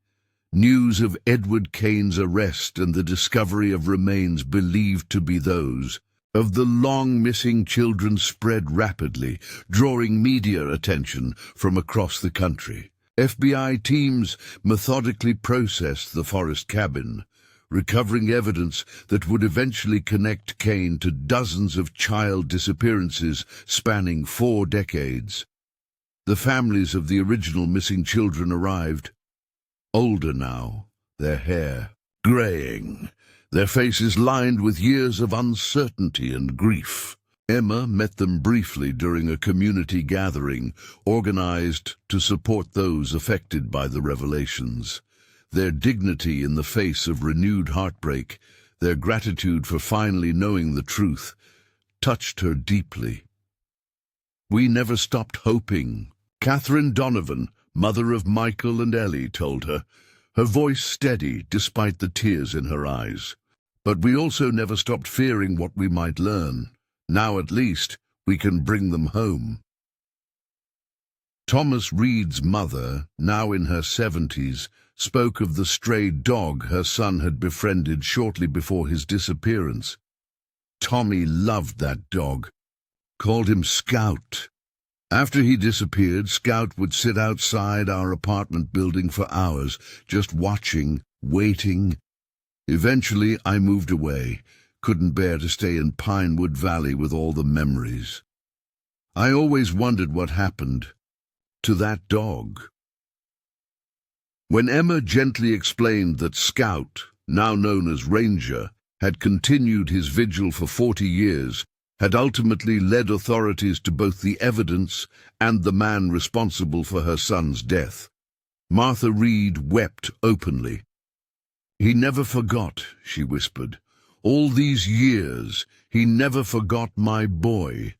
News of Edward Kane's arrest and the discovery of remains believed to be those of the long-missing children spread rapidly, drawing media attention from across the country. FBI teams methodically processed the forest cabin, recovering evidence that would eventually connect Kane to dozens of child disappearances spanning 4 decades. The families of the original missing children arrived, older now, their hair graying, their faces lined with years of uncertainty and grief. Emma met them briefly during a community gathering organized to support those affected by the revelations. Their dignity in the face of renewed heartbreak, their gratitude for finally knowing the truth, touched her deeply. "We never stopped hoping," Catherine Donovan, mother of Michael and Ellie, told her, her voice steady despite the tears in her eyes. "But we also never stopped fearing what we might learn. Now at least we can bring them home." Thomas Reed's mother, now in her 70s, spoke of the stray dog her son had befriended shortly before his disappearance. "Tommy loved that dog, called him Scout. After he disappeared, Scout would sit outside our apartment building for hours, just watching, waiting. Eventually I moved away, couldn't bear to stay in Pinewood Valley with all the memories. I always wondered what happened to that dog." When Emma gently explained that Scout, now known as Ranger, had continued his vigil for 40 years, had ultimately led authorities to both the evidence and the man responsible for her son's death, Martha Reed wept openly. "He never forgot," she whispered. "All these years, he never forgot my boy."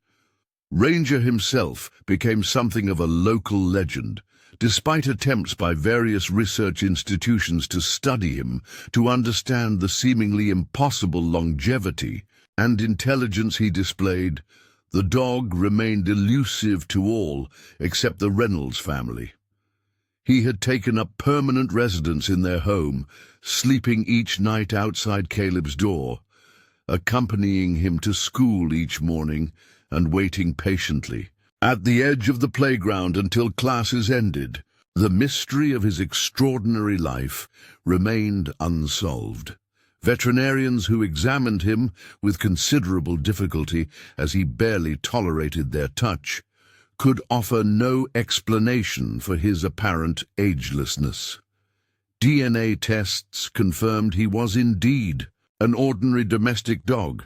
Ranger himself became something of a local legend, despite attempts by various research institutions to study him, to understand the seemingly impossible longevity and intelligence he displayed. The dog remained elusive to all except the Reynolds family. He had taken up permanent residence in their home, sleeping each night outside Caleb's door, accompanying him to school each morning and waiting patiently at the edge of the playground until classes ended. The mystery of his extraordinary life remained unsolved. Veterinarians who examined him with considerable difficulty, as he barely tolerated their touch, could offer no explanation for his apparent agelessness. DNA tests confirmed he was indeed an ordinary domestic dog,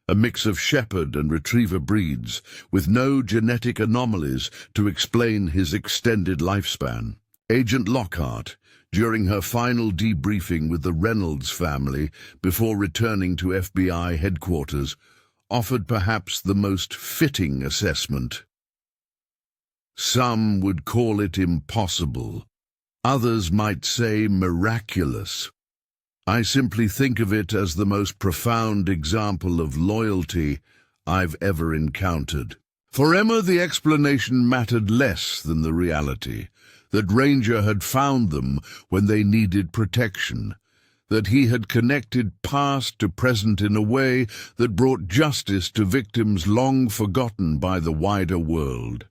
a mix of shepherd and retriever breeds, with no genetic anomalies to explain his extended lifespan. Agent Lockhart, during her final debriefing with the Reynolds family before returning to FBI headquarters, offered perhaps the most fitting assessment. Some would call it impossible. Others might say miraculous. I simply think of it as the most profound example of loyalty I've ever encountered. For Emma, the explanation mattered less than the reality, that Ranger had found them when they needed protection, that he had connected past to present in a way that brought justice to victims long forgotten by the wider world.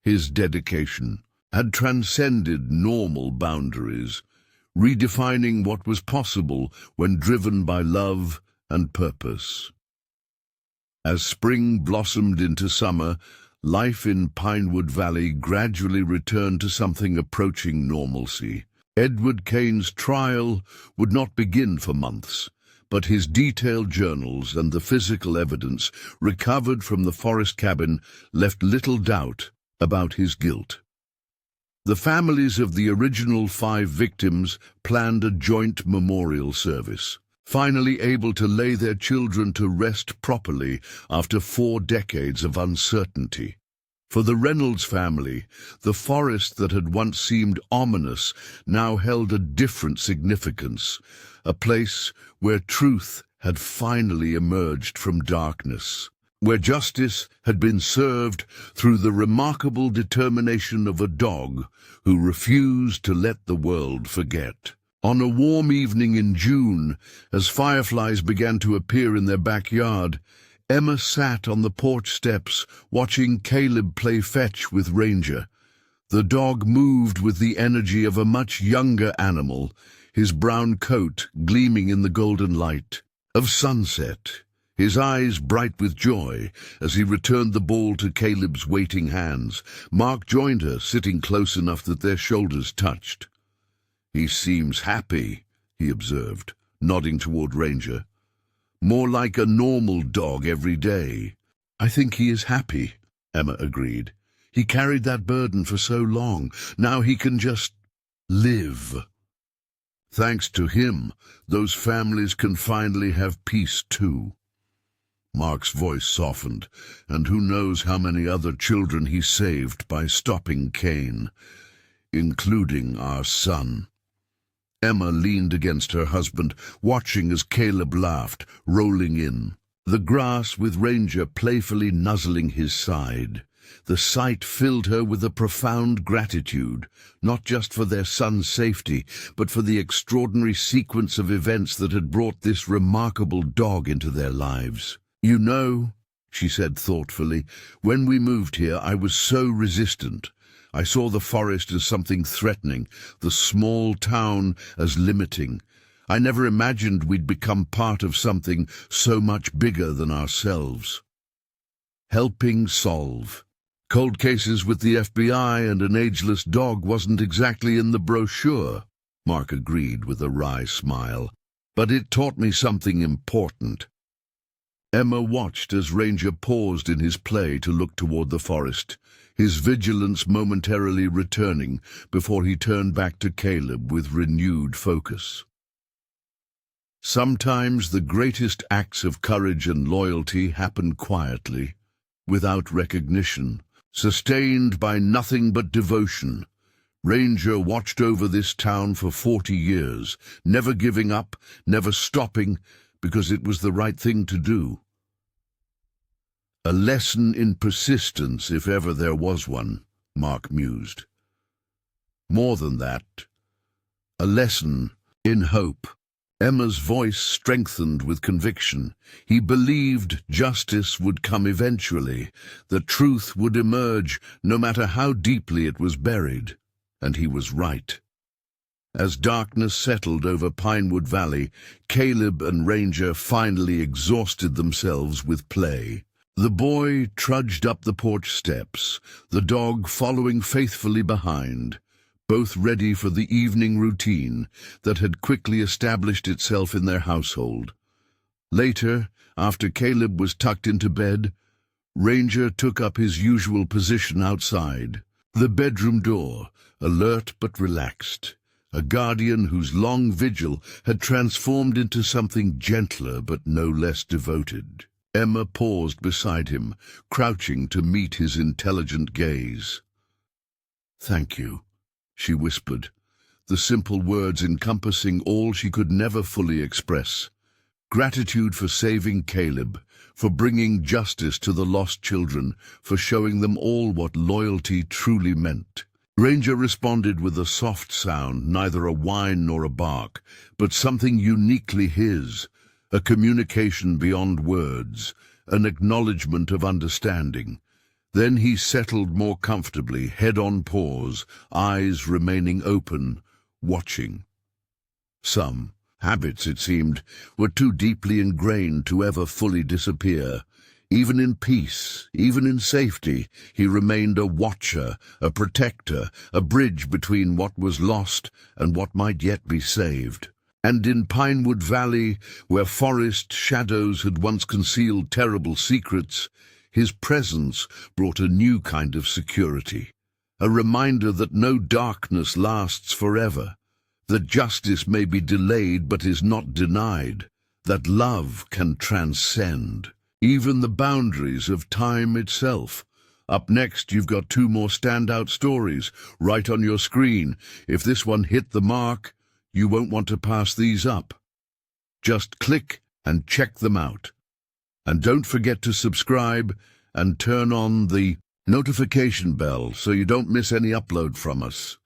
His dedication had transcended normal boundaries, redefining what was possible when driven by love and purpose. As spring blossomed into summer, life in Pinewood Valley gradually returned to something approaching normalcy. Edward Kane's trial would not begin for months, but his detailed journals and the physical evidence recovered from the forest cabin left little doubt about his guilt. The families of the original 5 victims planned a joint memorial service, finally able to lay their children to rest properly after 4 decades of uncertainty. For the Reynolds family, the forest that had once seemed ominous now held a different significance, a place where truth had finally emerged from darkness, where justice had been served through the remarkable determination of a dog who refused to let the world forget. On a warm evening in June, as fireflies began to appear in their backyard, Emma sat on the porch steps watching Caleb play fetch with Ranger. The dog moved with the energy of a much younger animal, his brown coat gleaming in the golden light of sunset, his eyes bright with joy as he returned the ball to Caleb's waiting hands. Mark joined her, sitting close enough that their shoulders touched. "He seems happy," he observed, nodding toward Ranger. "More like a normal dog every day." "I think he is happy," Emma agreed. "He carried that burden for so long. Now he can just live. Thanks to him, those families can finally have peace too." Mark's voice softened, and who knows how many other children he saved by stopping Cain, including our son. Emma leaned against her husband, watching as Caleb laughed, rolling in, the grass with Ranger playfully nuzzling his side. The sight filled her with a profound gratitude, not just for their son's safety, but for the extraordinary sequence of events that had brought this remarkable dog into their lives. "You know," she said thoughtfully, "when we moved here I was so resistant. I saw the forest as something threatening, the small town as limiting. I never imagined we'd become part of something so much bigger than ourselves." Helping solve cold cases with the FBI and an ageless dog wasn't exactly in the brochure, Mark agreed with a wry smile. "But it taught me something important." Emma watched as Ranger paused in his play to look toward the forest, his vigilance momentarily returning before he turned back to Caleb with renewed focus. Sometimes the greatest acts of courage and loyalty happen quietly, without recognition, sustained by nothing but devotion. Ranger watched over this town for 40 years, never giving up, never stopping, because it was the right thing to do. A lesson in persistence, if ever there was one, Mark mused. More than that, a lesson in hope. Emma's voice strengthened with conviction. He believed justice would come eventually, that truth would emerge no matter how deeply it was buried. And he was right. As darkness settled over Pinewood Valley, Caleb and Ranger finally exhausted themselves with play. The boy trudged up the porch steps, the dog following faithfully behind, both ready for the evening routine that had quickly established itself in their household. Later, after Caleb was tucked into bed, Ranger took up his usual position outside, the bedroom door, alert but relaxed, a guardian whose long vigil had transformed into something gentler but no less devoted. Emma paused beside him, crouching to meet his intelligent gaze. "Thank you," she whispered, the simple words encompassing all she could never fully express. Gratitude for saving Caleb, for bringing justice to the lost children, for showing them all what loyalty truly meant. Ranger responded with a soft sound, neither a whine nor a bark, but something uniquely his, a communication beyond words, an acknowledgement of understanding. Then he settled more comfortably, head on paws, eyes remaining open, watching. Some habits, it seemed, were too deeply ingrained to ever fully disappear. Even in peace, even in safety, he remained a watcher, a protector, a bridge between what was lost and what might yet be saved. And in Pinewood Valley, where forest shadows had once concealed terrible secrets, his presence brought a new kind of security, a reminder that no darkness lasts forever, that justice may be delayed but is not denied, that love can transcend even the boundaries of time itself. Up next, you've got 2 more standout stories right on your screen. If this one hit the mark, you won't want to pass these up. Just click and check them out. And don't forget to subscribe and turn on the notification bell so you don't miss any upload from us.